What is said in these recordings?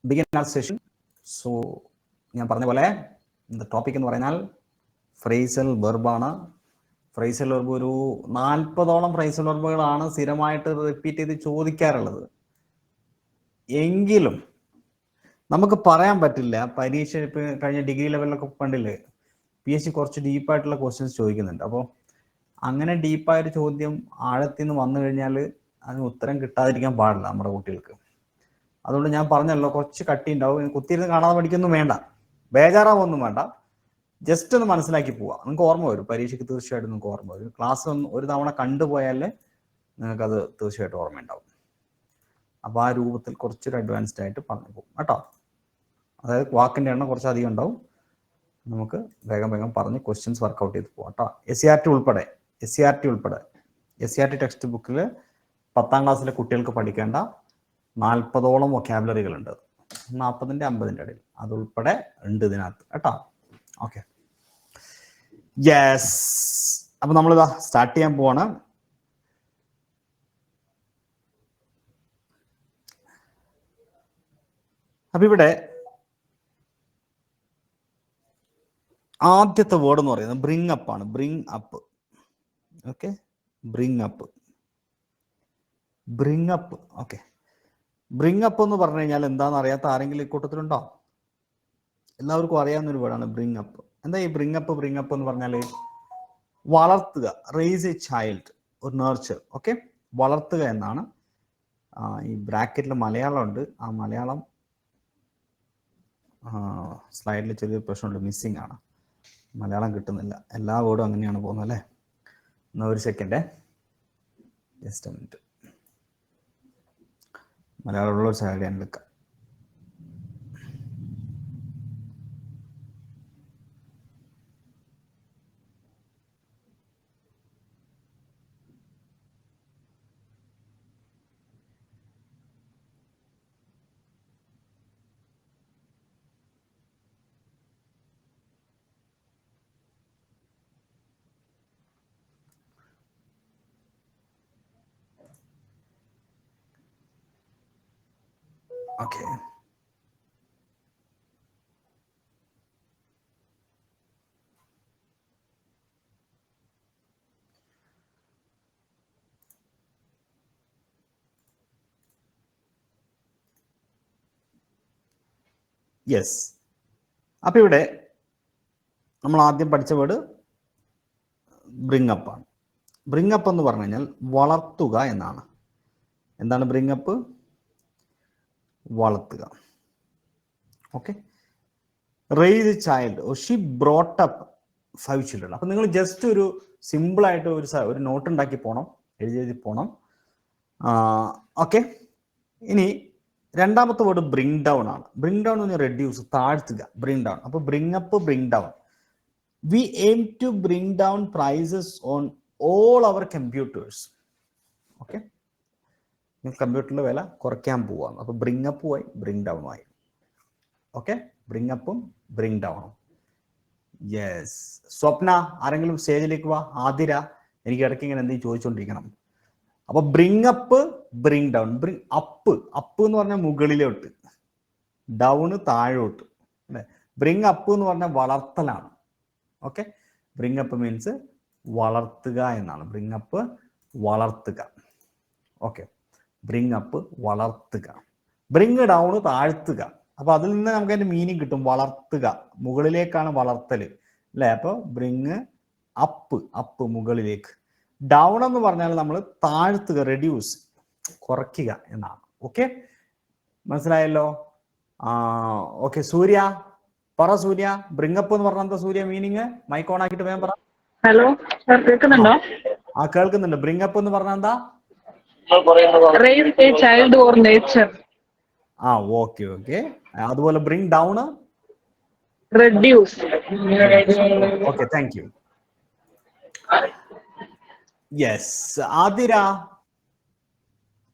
begin our session. So, ഞാൻ പറഞ്ഞ പോലെ ടോപ്പിക് എന്ന് പറഞ്ഞാൽ ഫ്രേസൽ വെർബാണ്. ഫ്രേസൽ വെർബ് ഒരു 40ഓളം ഫ്രേസൽ വെർബുകളാണ് സ്ഥിരമായിട്ട് റിപ്പീറ്റ് ചെയ്ത് ചോദിക്കാറുള്ളത്. എങ്കിലും നമുക്ക് പറയാൻ പറ്റില്ല. പരീക്ഷ ഇപ്പം കഴിഞ്ഞ ഡിഗ്രി ലെവലിലൊക്കെ കണ്ടില്ലേ, PSC കുറച്ച് ഡീപ്പായിട്ടുള്ള ക്വസ്റ്റ്യൻസ് ചോദിക്കുന്നുണ്ട്. അപ്പോൾ അങ്ങനെ ഡീപ്പായൊരു ചോദ്യം ആഴത്തിൽ നിന്ന് വന്നു കഴിഞ്ഞാൽ അതിന് ഉത്തരം കിട്ടാതിരിക്കാൻ പാടില്ല നമ്മുടെ കുട്ടികൾക്ക്. അതുകൊണ്ട് ഞാൻ പറഞ്ഞല്ലോ, കുറച്ച് കട്ടി ഉണ്ടാവും. കുത്തിയിരുന്ന് കാണാതെ പഠിക്കൊന്നും വേണ്ട, ബേജാറാവൊന്നും വേണ്ട. ജസ്റ്റ് ഒന്ന് മനസ്സിലാക്കി പോവാം. നിങ്ങൾക്ക് ഓർമ്മ വരും, പരീക്ഷയ്ക്ക് തീർച്ചയായിട്ടും നിങ്ങൾക്ക് ഓർമ്മ വരും. ക്ലാസ് ഒരു തവണ കണ്ടുപോയാൽ നിങ്ങൾക്കത് തീർച്ചയായിട്ടും ഓർമ്മയുണ്ടാവും. അപ്പോൾ ആ രൂപത്തിൽ കുറച്ചൊരു അഡ്വാൻസ്ഡ് ആയിട്ട് പറഞ്ഞു പോകും കേട്ടോ. അതായത് വാക്കിൻ്റെ എണ്ണം കുറച്ചധികം ഉണ്ടാവും. നമുക്ക് വേഗം വേഗം പറഞ്ഞ് ക്വസ്റ്റ്യൻസ് വർക്കൗട്ട് ചെയ്ത് പോകാം കേട്ടോ. SCRT ഉൾപ്പെടെ SCRT ടെക്സ്റ്റ് ബുക്കിൽ 10ാം ക്ലാസ്സിലെ കുട്ടികൾക്ക് പഠിക്കേണ്ട 40ഓളം വൊക്കാബുലറികളുണ്ട്. 40ന്റെ 50ന്റെ ഇടയിൽ അതുൾപ്പെടെ ഉണ്ട് ഇതിനകത്ത് കേട്ടോ. Okay, yes. അപ്പൊ നമ്മളിതാ സ്റ്റാർട്ട് ചെയ്യാൻ പോവാണ്. അപ്പൊ ഇവിടെ ആദ്യത്തെ വേർഡ് എന്ന് പറയുന്നത് ബ്രിങ് അപ്പ് ആണ്. Bring up. Okay, bring up. Okay, bring up എന്ന് പറഞ്ഞു കഴിഞ്ഞാൽ എന്താണെന്ന് അറിയാത്ത ആരെങ്കിലും ഇക്കൂട്ടത്തിലുണ്ടോ? എല്ലാവർക്കും അറിയാവുന്നൊരു വേർഡാണ് ബ്രിങ് അപ്പ്. എന്താ ഈ ബ്രിങ് അപ്പ് എന്ന് പറഞ്ഞാൽ വളർത്തുക, റേസ് എ ചൈൽഡ്, ഒരു നർച്ചർ. ഓക്കെ, വളർത്തുക എന്നാണ്. ഈ ബ്രാക്കറ്റിൽ മലയാളം ഉണ്ട്. ആ മലയാളം സ്ലൈഡിൽ ചെറിയൊരു പ്രശ്നമുണ്ട്, മിസ്സിംഗ് ആണ്. മലയാളം കിട്ടുന്നില്ല. എല്ലാ വേർഡും അങ്ങനെയാണ് പോകുന്നത് അല്ലേ? എന്നാൽ ഒരു സെക്കൻഡ്, ജസ്റ്റ് എ മിനിറ്റ്. മലയാളമുള്ള ഒരു സൈഡ് ഞാൻ എടുക്കാം. Okay, yes. അപ്പൊ ഇവിടെ നമ്മൾ ആദ്യം പഠിച്ച വേർഡ് ബ്രിങ് അപ്പ് ആണ്. ബ്രിങ് അപ്പ് എന്ന് പറഞ്ഞു കഴിഞ്ഞാൽ വളർത്തുക എന്നാണ്. എന്താണ് ബ്രിങ് അപ്പ്? വളർത്തുക. Okay, raise a child, she brought up 5 children. അപ്പൊ നിങ്ങൾ ജസ്റ്റ് ഒരു സിമ്പിൾ ആയിട്ട് ഒരു നോട്ട് ഉണ്ടാക്കി പോകണം, എഴുതി പോകണം. ഓക്കെ, ഇനി രണ്ടാമത്തെ വേർഡ് ബ്രിങ് ഡൗൺ ആണ്. ബ്രിങ് ഡൗൺ എന്ന് പറഞ്ഞാൽ റെഡ്യൂസ്, താഴ്ത്തുക. Bring down. അപ്പൊ bring up, bring down. We aim to bring down prices on all our computers. Okay, കമ്പ്യൂട്ടറിന്റെ വില കുറയ്ക്കാൻ പോവാണ്. അപ്പൊ ബ്രിങ് അപ്പും ആയി, ബ്രിങ് ഡൗണും ആയി. ഓക്കെ, ബ്രിങ് അപ്പും ബ്രിങ് ഡൗണും. യെസ്. സ്വപ്ന, ആരെങ്കിലും സ്റ്റേജിലേക്ക് വാ. ആതിര, എനിക്ക് ഇടയ്ക്ക് ഇങ്ങനെ എന്തെങ്കിലും ചോദിച്ചുകൊണ്ടിരിക്കണം. അപ്പൊ bring up, bring down. Bring up എന്ന് പറഞ്ഞാൽ മുകളിലോട്ട്, ഡൗണ് താഴോട്ട് അല്ലെ. ബ്രിങ് അപ്പ് എന്ന് പറഞ്ഞാൽ വളർത്തലാണ്. ഓക്കെ, ബ്രിങ് അപ്പ് മീൻസ് വളർത്തുക എന്നാണ്. ബ്രിങ് അപ്പ്, വളർത്തുക. ഓക്കെ, ബ്രിങ് അപ്പ്, വളർത്തുക. ബ്രിങ് ഡൗൺ, താഴ്ത്തുക. അപ്പൊ അതിൽ നിന്ന് നമുക്ക് അതിന്റെ മീനിങ് കിട്ടും. വളർത്തുക, മുകളിലേക്കാണ് വളർത്തല് അല്ലെ. അപ്പൊ ബ്രിങ് അപ്പ് മുകളിലേക്ക്. ഡൗൺ എന്ന് പറഞ്ഞാൽ നമ്മൾ താഴ്ത്തുക, റെഡ്യൂസ്, കുറയ്ക്കുക എന്നാണ്. ഓക്കെ, മനസ്സിലായല്ലോ? ഓക്കെ, സൂര്യ പറ. സൂര്യ, ബ്രിങ് അപ്പ് എന്ന് പറഞ്ഞാൽ എന്താ സൂര്യ മീനിങ്? മൈക്ക് ഓൺ ആക്കിയിട്ട് വേഗം പറ. ഹലോ സർ, കേൾക്കുന്നുണ്ടോ? കേൾക്കുന്നുണ്ട്. ബ്രിങ് അപ്പ് എന്ന് പറഞ്ഞാൽ എന്താ? Raise a child or nature. Okay. അതുപോലെ bring down, reduce. Okay, thank you. Yes. Athira,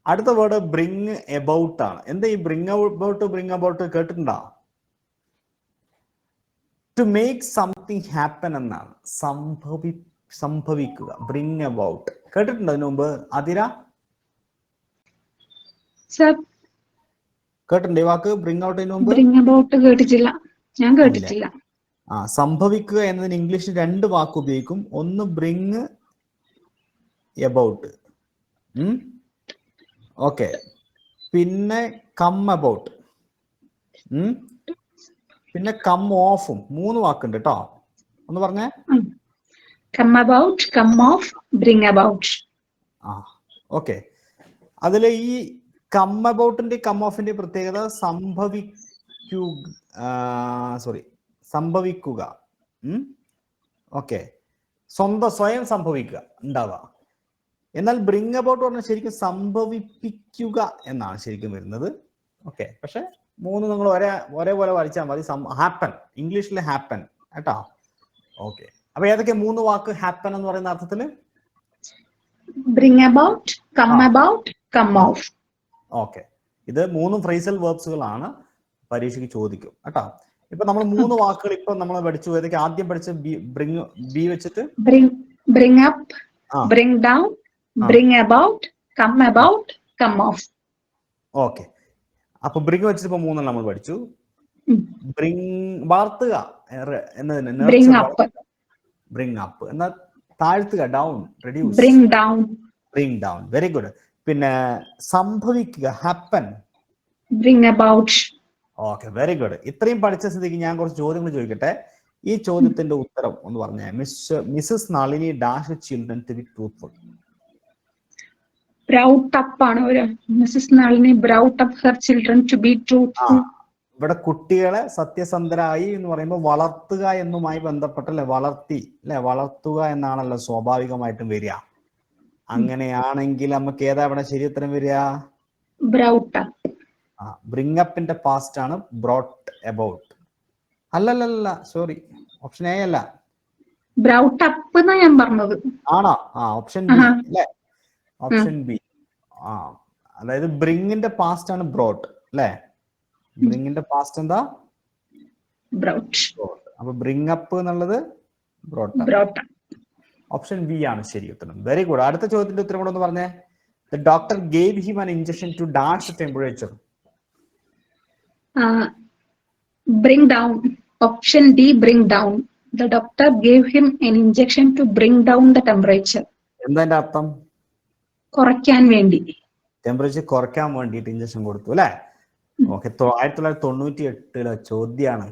അടുത്ത വേർഡ് ബ്രിങ് എബൌട്ട് ആണ്. എന്താ ഈ ബ്രിങ് അബൌട്ട് കേട്ടിട്ടുണ്ടോ? ടു മേക്ക് സംതിങ് ഹാപ്പൻ എന്നാണ്. സംഭവിക്കുക. ബ്രിങ് അബൌട്ട് കേട്ടിട്ടുണ്ടോ അതിനു മുമ്പ്? ആതിര കേട്ടിട്ടുണ്ട് ഈ വാക്ക് ബ്രിങ് ഔട്ടിന് മുമ്പ്? ബ്രിങ് അബൌട്ട് കേട്ടിട്ടില്ല, ഞാൻ കേട്ടിട്ടില്ല. സംഭവിക്കുക എന്നതിന് ഇംഗ്ലീഷിൽ 2 വാക്ക് ഉപയോഗിക്കും. ഒന്ന് ബ്രിങ് എബൌട്ട്, ഓക്കെ, പിന്നെ കം അബൌട്ട്, പിന്നെ കം ഓഫും. 3 വാക്കുണ്ട് കേട്ടോ, ഒന്ന് പറഞ്ഞേ. Come about, come off, bring about. Okay. അതിൽ ഈ കം അബൌട്ടിന്റെ കം ഓഫിന്റെ പ്രത്യേകത സംഭവിക്കുക. ഓക്കെ, സ്വയം സംഭവിക്കുക ഉണ്ടാവുക. എന്നാൽ ബ്രിങ് അബൌട്ട് പറഞ്ഞാൽ ശരിക്കും സംഭവിപ്പിക്കുക എന്നാണ് ശരിക്കും വരുന്നത്. ഓക്കെ, പക്ഷെ 3 നിങ്ങൾ ഒരേപോലെ വരച്ചാൽ മതി. ഹാപ്പൻ, ഇംഗ്ലീഷിൽ ഹാപ്പൻ കേട്ടോ. ഓക്കെ, അപ്പൊ ഏതൊക്കെ 3 വാക്ക് ഹാപ്പൻ എന്ന് പറയുന്ന അർത്ഥത്തില്? Bring about, come about, come off. Okay, ഇത് 3 ഫ്രേസൽ വെർബ്സുകളാണ്, പരീക്ഷയ്ക്ക് ചോദിക്കും കേട്ടോ. ഇപ്പൊ നമ്മൾ 3 വാക്കുകൾ ഇപ്പൊ നമ്മൾ പഠിച്ചു. ഏതൊക്കെ ആദ്യം പഠിച്ച? ബി വെച്ചിട്ട് bring up, bring down, bring about, come about, come off. Okay, അപ്പൊ ബ്രിങ് വെച്ചിട്ട് ഇപ്പൊ 3 നമ്മൾ പഠിച്ചു. ബ്രിങ് വളർത്തുക എന്നതിന് ബ്രിങ് അപ്പ്, എന്നാൽ താഴ്ത്തുക down, reduce, bring down. Bring down, very good. പിന്നെ സംഭവിക്കുക happen, bring about. Okay, very good. ഇത്രയും പഠിച്ച സ്ഥിതിക്ക് ഞാൻ കുറച്ച് ചോദ്യങ്ങൾ ചോദിക്കട്ടെ. ഈ ചോദ്യത്തിന്റെ ഉത്തരം ഒന്ന് പറഞ്ഞേ. Mrs Nalini dash children to be truthful. Brought up ആണ്. Mrs Nalini brought up her children to be truthful. ഇവിടെ കുട്ടികളെ സത്യസന്ധരായി എന്ന് പറയുമ്പോൾ വളർത്തുക എന്നുമായി ബന്ധപ്പെട്ടല്ലേ, വളർത്തുക എന്നാണല്ലോ സ്വാഭാവികമായിട്ടും വരിക. അങ്ങനെയാണെങ്കിൽ നമുക്ക് ഏതാ ഇവിടെ ശരി ഉത്തരം വരിക? ബ്രൗട്ട് അപ്പ്. ബ്രിങ് അപ്പിന്റെ പാസ്റ്റ് ആണ് ബ്രോട്ട് എബൌട്ട്. അല്ലല്ല, സോറി, ഓപ്ഷൻ എ അല്ല, ബ്രൗട്ട് അപ്പ് എന്നാ ഞാൻ പറഞ്ഞത്. ആണോ? ഓപ്ഷൻ ബി അല്ലേ? Option B. അതായത് ബ്രിങ്ങിന്റെ പാസ്റ്റ് ആണ് ബ്രോട്ട് അല്ലേ? ബ്രിങ്ങിന്റെ പാസ്റ്റ് എന്താ? ബ്രൗട്ട്. അപ്പൊ ബ്രിങ് അപ്പ് എന്നുള്ളത് ബ്രോട്ട്. ഓപ്ഷൻ ബി ആണ് ശരി ഉത്തരം. Very good. അടുത്ത ചോദ്യത്തിന്റെ ഉത്തരം കൂടെ ഒന്ന് പറഞ്ഞേ. The doctor gave him an injection to dash the temperature. Bring down. Option D, bring down. The doctor gave him an injection to bring down the temperature. എന്താ അതിന്റെ അർത്ഥം? കുറയ്ക്കാൻ വേണ്ടി, ടെമ്പറേച്ചർ കുറയ്ക്കാൻ വേണ്ടിയിട്ട് ഇഞ്ചക്ഷൻ കൊടുത്തു അല്ലെ? ഓക്കെ, 1998 ചോദ്യാണ്.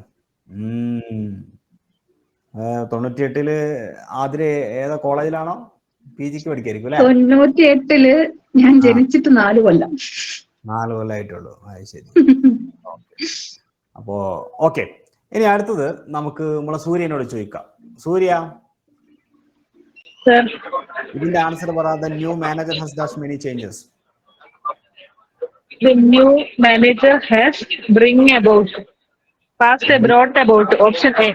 98 ആതിരെ ഏതാ കോളേജിലാണോ PGക്ക് പഠിക്കായിരിക്കും അല്ലെ? 98 ഞാൻ ജനിച്ചിട്ട് 4 കൊല്ലം. 4 കൊല്ലമായിട്ടുള്ളൂ. ശരി. അപ്പോ ഓക്കെ, ഇനി അടുത്തത് നമുക്ക് നമ്മളെ സൂര്യനോട് ചോദിക്കാം. സൂര്യ, ഇതിന്റെ ആൻസർ പറ. The new manager has done many changes. The new manager has bring about. Past brought about. Option A.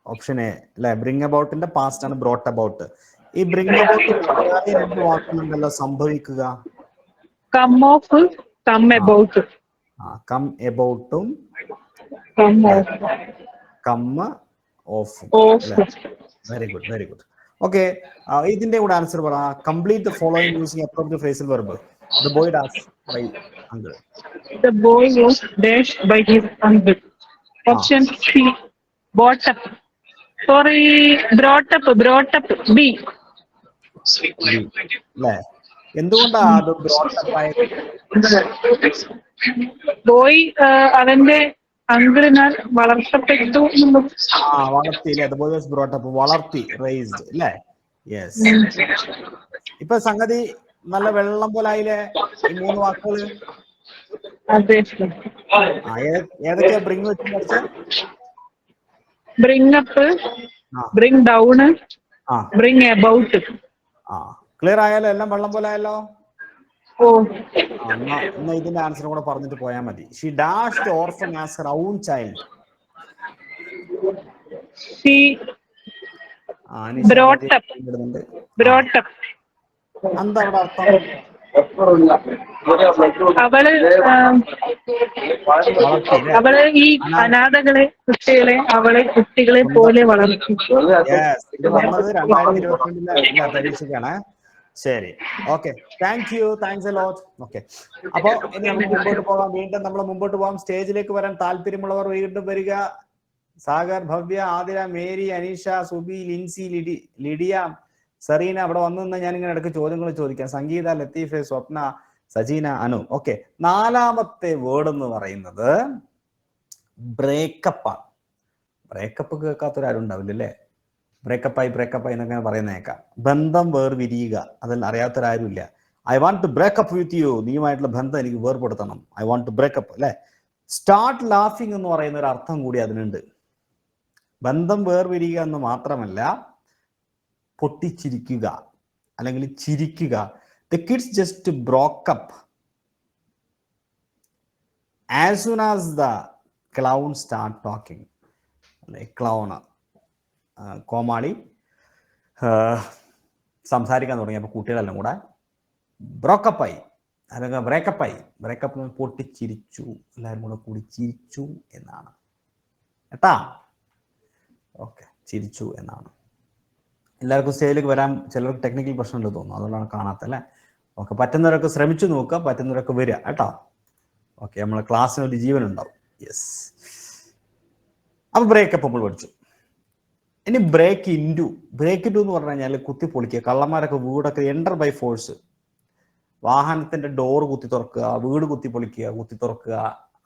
Option A അല്ലെ? ബ്രിങ് അബൌട്ടിന്റെ പാസ്റ്റ് ആണ് ബ്രോട്ട് അബൌട്ട്. ഈ ബ്രിങ് അബൌട്ട് 2 വാക്കുകളുണ്ടല്ലോ, സംഭവിക്കുക. Come off, come about. Come എബൌട്ടും come off. Very good, very good. Okay, ഇതിന്റെ കൂടെ answer പറ. Complete the following using appropriate phrasal verb. The boy dashed by uncle. The boy was dashed by his uncle. Option C, brought up. Sorry, brought up. B. അല്ലേ? എന്തുകൊണ്ടാ അത് brought up ആയത്? Boy അവന്റെ അങ്കിളിനാൽ വളർത്തപ്പെട്ടു. വളർത്തിയില്ലേ? The boy was brought up, വളർത്തി, raised അല്ലേ? Yes. ഇപ്പൊ സംഗതി നല്ല വെള്ളം പോലായില്ലേ ഈ 3 വാക്കുകള്? ഏതൊക്കെയാ ബ്രിങ് വെച്ച് പഠിച്ച? Bring up, bring down, bring about. Clear ആയാലോ? എല്ലാം വെള്ളം പോലെ ആയല്ലോ? എന്നാ ഇതിന്റെ ആൻസർ കൂടെ പറഞ്ഞിട്ട് പോയാൽ മതി. She dashed the orphan as her own child. She brought up. എന്താ അവിടെ അർത്ഥം? അവള് ഈ അനാഥകളെ കുട്ടികളെ പോലെ വളർത്തി. ഇത് വന്നത് 2022 പരീക്ഷയ്ക്കാണ്. ശരി, okay, thanks a lot. Okay, അപ്പോ ഇനി നമുക്ക് മുമ്പോട്ട് പോകാം. വീണ്ടും നമ്മൾ മുമ്പോട്ട് പോകാം. സ്റ്റേജിലേക്ക് വരാൻ താല്പര്യമുള്ളവർ വീണ്ടും വരിക. Sagar, Bhavya, Athira, Mary, Aneesha, Subi, Lincy, Lydia, Serena അവിടെ വന്നു ഞാൻ ഇങ്ങനെ ഇടയ്ക്ക് ചോദ്യങ്ങൾ ചോദിക്കാം. സംഗീത, ലത്തീഫ്, സ്വപ്ന, സജീന, അനു. ഓക്കെ, 4ാമത്തെ വേർഡ് എന്ന് പറയുന്നത് ബ്രേക്കപ്പാണ്. ബ്രേക്കപ്പ് കേൾക്കാത്തൊരാരും ഉണ്ടാവില്ല അല്ലേ? ബ്രേക്കപ്പായി എന്നൊക്കെ പറയുന്നേക്കാം. ബന്ധം വേർപിരിയുക, അതിൽ അറിയാത്തൊരാരും ഇല്ല. I want to break up with you, നീയുമായിട്ടുള്ള ബന്ധം എനിക്ക് വേർപെടുത്തണം. ഐ വാണ്ട് ടു ബ്രേക്കപ്പ് അല്ലെ. സ്റ്റാർട്ട് ലാഫിംഗ് എന്ന് പറയുന്ന ഒരു അർത്ഥം കൂടി അതിനുണ്ട്. ബന്ധം വേർപിരിയുക എന്ന് മാത്രമല്ല, പൊട്ടിച്ചിരിക്കുക അല്ലെങ്കിൽ ചിരിക്കുക. The kids just broke up as soon as the clown start talking. അല്ലെ, ക്ലൗണ് കോമാളി സംസാരിക്കാൻ തുടങ്ങിയപ്പോൾ കുട്ടികളെല്ലാം കൂടെ ബ്രോക്കപ്പായി അല്ലെങ്കിൽ ബ്രേക്കപ്പ് പൊട്ടിച്ചിരിച്ചു. എല്ലാവരും കൂടെ കൂടി ചിരിച്ചു എന്നാണ് കേട്ടാ. ഓക്കെ, ചിരിച്ചു എന്നാണ്. എല്ലാവർക്കും സ്റ്റേജിലേക്ക് വരാൻ ചിലർക്ക് ടെക്നിക്കൽ പ്രശ്നമുണ്ട് തോന്നുന്നു, അതുകൊണ്ടാണ് കാണാത്ത അല്ലേ. ഓക്കെ, പറ്റുന്നവരൊക്കെ ശ്രമിച്ചു നോക്കുക, പറ്റുന്നവരൊക്കെ വരിക കേട്ടോ. ഓക്കെ, നമ്മളെ ക്ലാസ്സിന് ഒരു ജീവൻ ഉണ്ടാവും. യെസ്, അപ്പൊ ബ്രേക്കപ്പ് നമ്മൾ പഠിച്ചു. ഇനി ബ്രേക്ക് ഇൻറ്റു എന്ന് പറഞ്ഞു കഴിഞ്ഞാൽ കുത്തി പൊളിക്കുക. കള്ളന്മാരൊക്കെ വീടൊക്കെ എൻ്റർ ബൈ ഫോഴ്സ്, വാഹനത്തിന്റെ ഡോർ കുത്തി തുറക്കുക, വീട് കുത്തി പൊളിക്കുക, കുത്തി തുറക്കുക,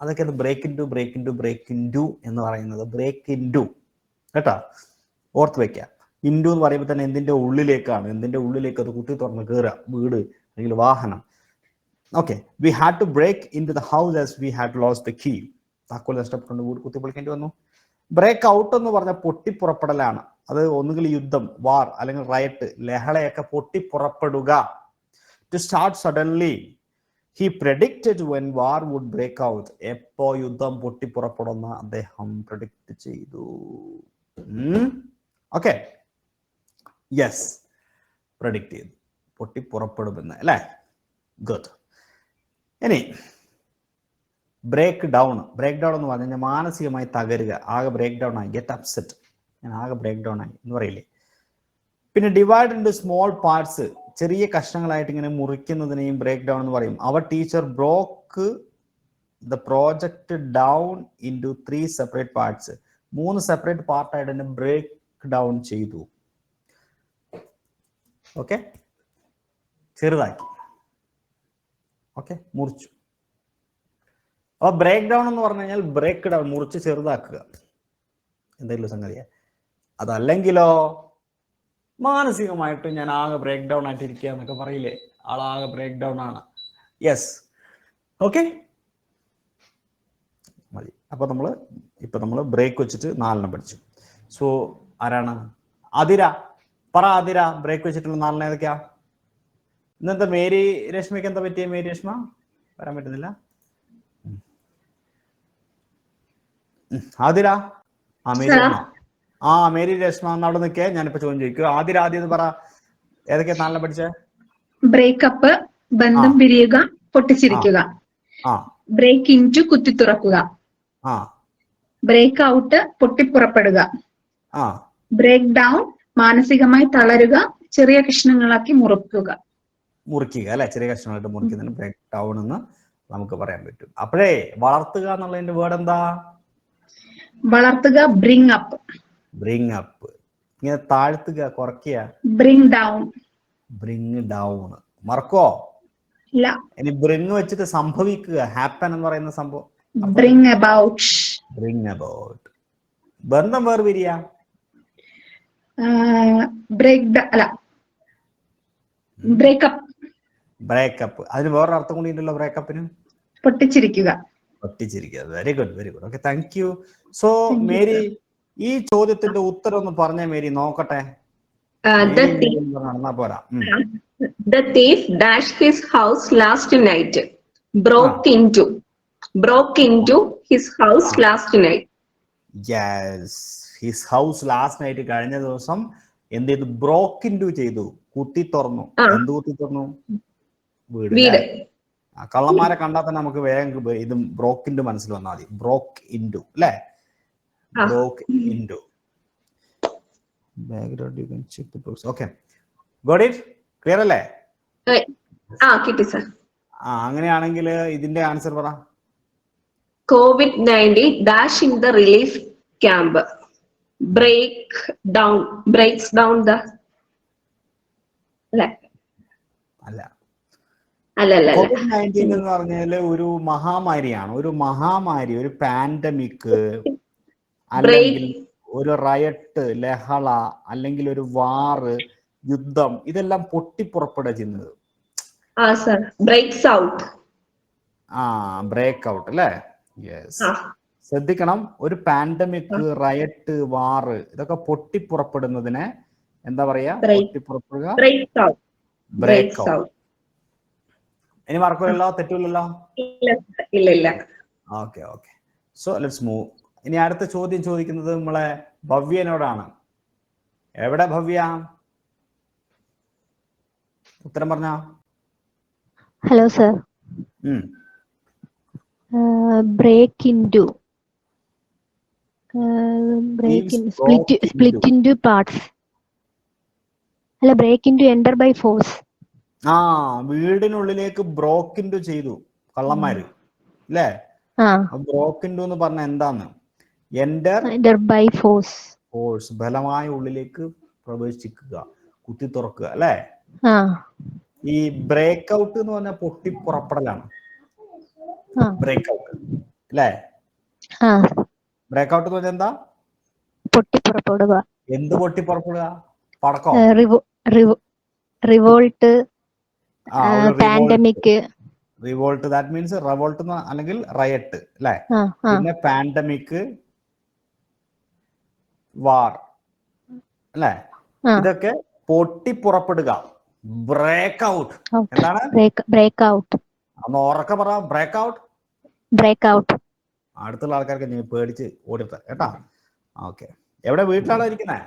അതൊക്കെയാണ് ബ്രേക്ക് ഇൻറ്റു എന്ന് പറയുന്നത്. ബ്രേക്ക് ഇൻറ്റു കേട്ടോ, ഓർത്ത് വെക്കുക. ഇൻറ്റു എന്ന് പറയുമ്പോൾ തന്നെ എന്തിന്റെ ഉള്ളിലേക്ക് അത് കുത്തി തുറന്ന് കയറുക, വീട് അല്ലെങ്കിൽ വാഹനം. Okay, we had to break into the house as we had lost the key. താക്കോൽ നഷ്ടപ്പെട്ടുകൊണ്ട് വീട് കുത്തി പൊളിക്കേണ്ടി വന്നു. ബ്രേക്ക് ഔട്ട് എന്ന് പറഞ്ഞാൽ പൊട്ടിപ്പുറപ്പെടലാണ്. അത് ഒന്നുകിൽ യുദ്ധം, വാർ അല്ലെങ്കിൽ റയറ്റ്, ലഹളയൊക്കെ പൊട്ടിപ്പുറപ്പെടുക. To start suddenly, he predicted when war would break out. എപ്പോ യുദ്ധം പൊട്ടിപ്പുറപ്പെടുന്ന അദ്ദേഹം പ്രെഡിക്റ്റ് ചെയ്തു. ഓക്കെ, യെസ്, പ്രെഡിക്റ്റ് ചെയ്തു പൊട്ടിപ്പുറപ്പെടുമെന്ന് അല്ലേ. ഗുഡ്. ഇനി ബ്രേക്ക് ഡൗൺ എന്ന് പറഞ്ഞു കഴിഞ്ഞാൽ മാനസികമായി തകരുക, ആകെ ബ്രേക്ക് ഡൗൺ ആയി, ഗെറ്റ് അപ്സെറ്റ്, ഞാൻ ആകെ ബ്രേക്ക് ഡൗൺ ആയി എന്ന് പറയില്ലേ. പിന്നെ ഡിവൈഡ് ഇൻടു സ്മോൾ പാർട്സ്, ചെറിയ കഷ്ണങ്ങളായിട്ട് ഇങ്ങനെ മുറിക്കുന്നതിനെയും ബ്രേക്ക് ഡൗൺ എന്ന് പറയും. Our teacher broke the project down into 3 separate parts. 3 separate പാർട്ടായിട്ട് തന്നെ ബ്രേക്ക് ഡൗൺ ചെയ്തു. ഓക്കെ, ചെറുതാക്കി, ഓക്കെ, മുറിച്ചു. അപ്പൊ ബ്രേക്ക് ഡൗൺ എന്ന് പറഞ്ഞു കഴിഞ്ഞാൽ ബ്രേക്ക് ഡൗൺ, മുറിച്ച് ചെറുതാക്കുക, എന്തെങ്കിലും സംഗതിയാ. അതല്ലെങ്കിലോ മാനസികമായിട്ട് ഞാൻ ആകെ ബ്രേക്ക് ഡൗൺ ആയിട്ട് ഇരിക്കുക എന്നൊക്കെ പറയില്ലേ, ആളാകെ ബ്രേക്ക് ഡൗൺ ആണ്. യെസ്, ഓക്കെ, മതി. അപ്പൊ നമ്മൾ ബ്രേക്ക് വെച്ചിട്ട് 4 പഠിച്ചു. സോ ആരാണ്? ആതിര, പറ ആതിര, ബ്രേക്ക് വെച്ചിട്ടുള്ള 4 ഏതൊക്കെയാ? ഇന്നെന്താ മേരി രശ്മിക്ക് എന്താ പറ്റിയ? മേരി രശ്മ വരാൻ പറ്റുന്നില്ല. ആതിര, മേരി രശ്മ അവിടെ നിൽക്കേ, ഞാനിപ്പോ ചോദ്യം ചോദിക്കും. ആതിര ആദ്യം പറ, ഏതൊക്കെയാ 4 പഠിച്ചേ? ബ്രേക്കപ്പ്, ബന്ധം പിരിയുക, പൊട്ടിച്ചിരിക്കുക. ബ്രേക്ക് ഇൻറ്റു, കുത്തി തുറക്കുക. ബ്രേക്ക് ഔട്ട്, പൊട്ടിപ്പുറപ്പെടുക. ബ്രേക്ക് ഡൗൺ, മാനസികമായി തളരുക, ചെറിയ കഷ്ണങ്ങളാക്കി മുറിക്കുക അല്ലെ. ചെറിയ കഷ്ണങ്ങളായിട്ട് മുറിക്കുന്നതിന് ബ്രേക്ക് ഡൗൺ എന്ന് നമുക്ക് പറയാൻ പറ്റും. അപ്പോഴേ വളർത്തുക എന്നുള്ളതിന്റെ വേർഡ് എന്താ? വളർത്തുക, ബ്രിങ് അപ്പ്. ഇങ്ങനെ താഴ്ത്തുക, കുറയ്ക്കുക. Bring down. മറക്കോ? ഇല്ല. ഇനി ബ്രിങ് വെച്ചിട്ട് സംഭവിക്കുക, ഹാപ്പൻ എന്ന് പറയുന്ന സംഭവം. Bring about. ബന്ധം വേർപിരിയ, ബ്രേക്കപ്പ്. അതിന് വേറൊരു അർത്ഥം കൂടി ഉണ്ടല്ലോ ബ്രേക്കപ്പിന്, പൊട്ടിച്ചിരിക്കുക. Very good. Okay, thank you. So Mary, ഈ ചോദ്യത്തിന്റെ ഉത്തരം ഒന്ന് പറഞ്ഞേ മേരി, നോക്കട്ടെ. The thief dashed his house last night. Broke into his house last night. Yes, his house last night. കഴിഞ്ഞ ദിവസം എന്ത് ചെയ്തു? ബ്രോക്ക് ഇൻറ്റു ചെയ്തു, കുത്തി തുറന്നു. എന്ത് കുത്തി തുറന്നു? വീട്. കള്ളന്മാരെ കണ്ടാൽ തന്നെ നമുക്ക് വേഗം ഇത് ബ്രോക്ക് ഇൻറ്റു മനസ്സിൽ വന്നാൽ മതി. ബ്രോക്ക് ഇൻറ്റു അല്ലേ? Broke into. Background you can check the box. Okay, got it. Clear അല്ലേ? കിട്ടി സർ. അങ്ങനെയാണെങ്കിൽ ഇതിന്റെ ആൻസർ പറ. COVID-19 dash in the relief camp breaks down the അല്ല. അല്ല. COVID-19 എന്ന് പറഞ്ഞാല് ഒരു മഹാമാരിയാണ്. ഒരു പാൻഡമിക്, അല്ലെങ്കിൽ ഒരു റയട്ട്, ലഹള, അല്ലെങ്കിൽ ഒരു വാറ്, യുദ്ധം, ഇതെല്ലാം പൊട്ടിപ്പുറപ്പെടുക ചെയ്യുന്നത്. ബ്രേക്ക് ഔട്ട് അല്ലേ? യെസ്. ശ്രദ്ധിക്കണം, ഒരു പാൻഡമിക്, റയട്ട്, വാറ് ഇതൊക്കെ പൊട്ടിപ്പുറപ്പെടുന്നതിനെ എന്താ പറയാ? പൊട്ടിപ്പുറപ്പെടുക, ബ്രേക്ക് ഔട്ട്. ഇനി മാർക്കില്ലല്ലോ, തെറ്റില്ലല്ലോ? ഇല്ല. ഓക്കെ. So let's move. ഇനി അടുത്ത ചോദ്യം ചോദിക്കുന്നത് നമ്മളെ ഭവ്യനോടാണ്. എവിടെ ഭവ്യ? ഉത്തരം പറഞ്ഞ. Hello sir. Break into split into parts. അല്ല, break into enter by force. വീടിനുള്ളിലേക്ക് ബ്രോക്ക് ഇൻടു ചെയ്തു കള്ളന്മാര് അല്ലേ? ബ്രോക്ക് ഇൻടു എന്ന് പറഞ്ഞ എന്താന്ന്? എൻ്റർ ബൈ ഫോഴ്സ്, ബലമായ ഉള്ളിലേക്ക് പ്രവേശിക്കുക, കുത്തി തുറക്കുക അല്ലേ? ഈ ബ്രേക്ക് ഔട്ട് എന്ന് പറഞ്ഞാൽ പൊട്ടിപ്പുറപ്പെടലാണ്. ബ്രേക്ക് ഔട്ട് അല്ലേ? ബ്രേക്ക് ഔട്ട് എന്ന് പറഞ്ഞാൽ എന്താ? പൊട്ടിപ്പുറപ്പെടുക. എന്ത് പൊട്ടിപ്പുറപ്പെടുക? പടക്കോ? Revolt, pandemic. Revolt, that means revolt അല്ലെങ്കിൽ റയട്ട് അല്ലേ? പിന്നെ പാൻഡമിക്, വാർ അല്ലേ? ഇതൊക്കെ പൊട്ടിപ്പുറപ്പെടുക. Break out. എന്താണ് ബ്രേക്ക് ഔട്ട്? ഒന്ന് ഉറക്കെ പറ. Break out. അടുത്തുള്ള ആൾക്കാർക്ക് നീ പേടിച്ച് ഓടിത്ത കേട്ടാ. ഓക്കെ. എവിടെ? വീട്ടിലാണോ ഇരിക്കുന്നേ?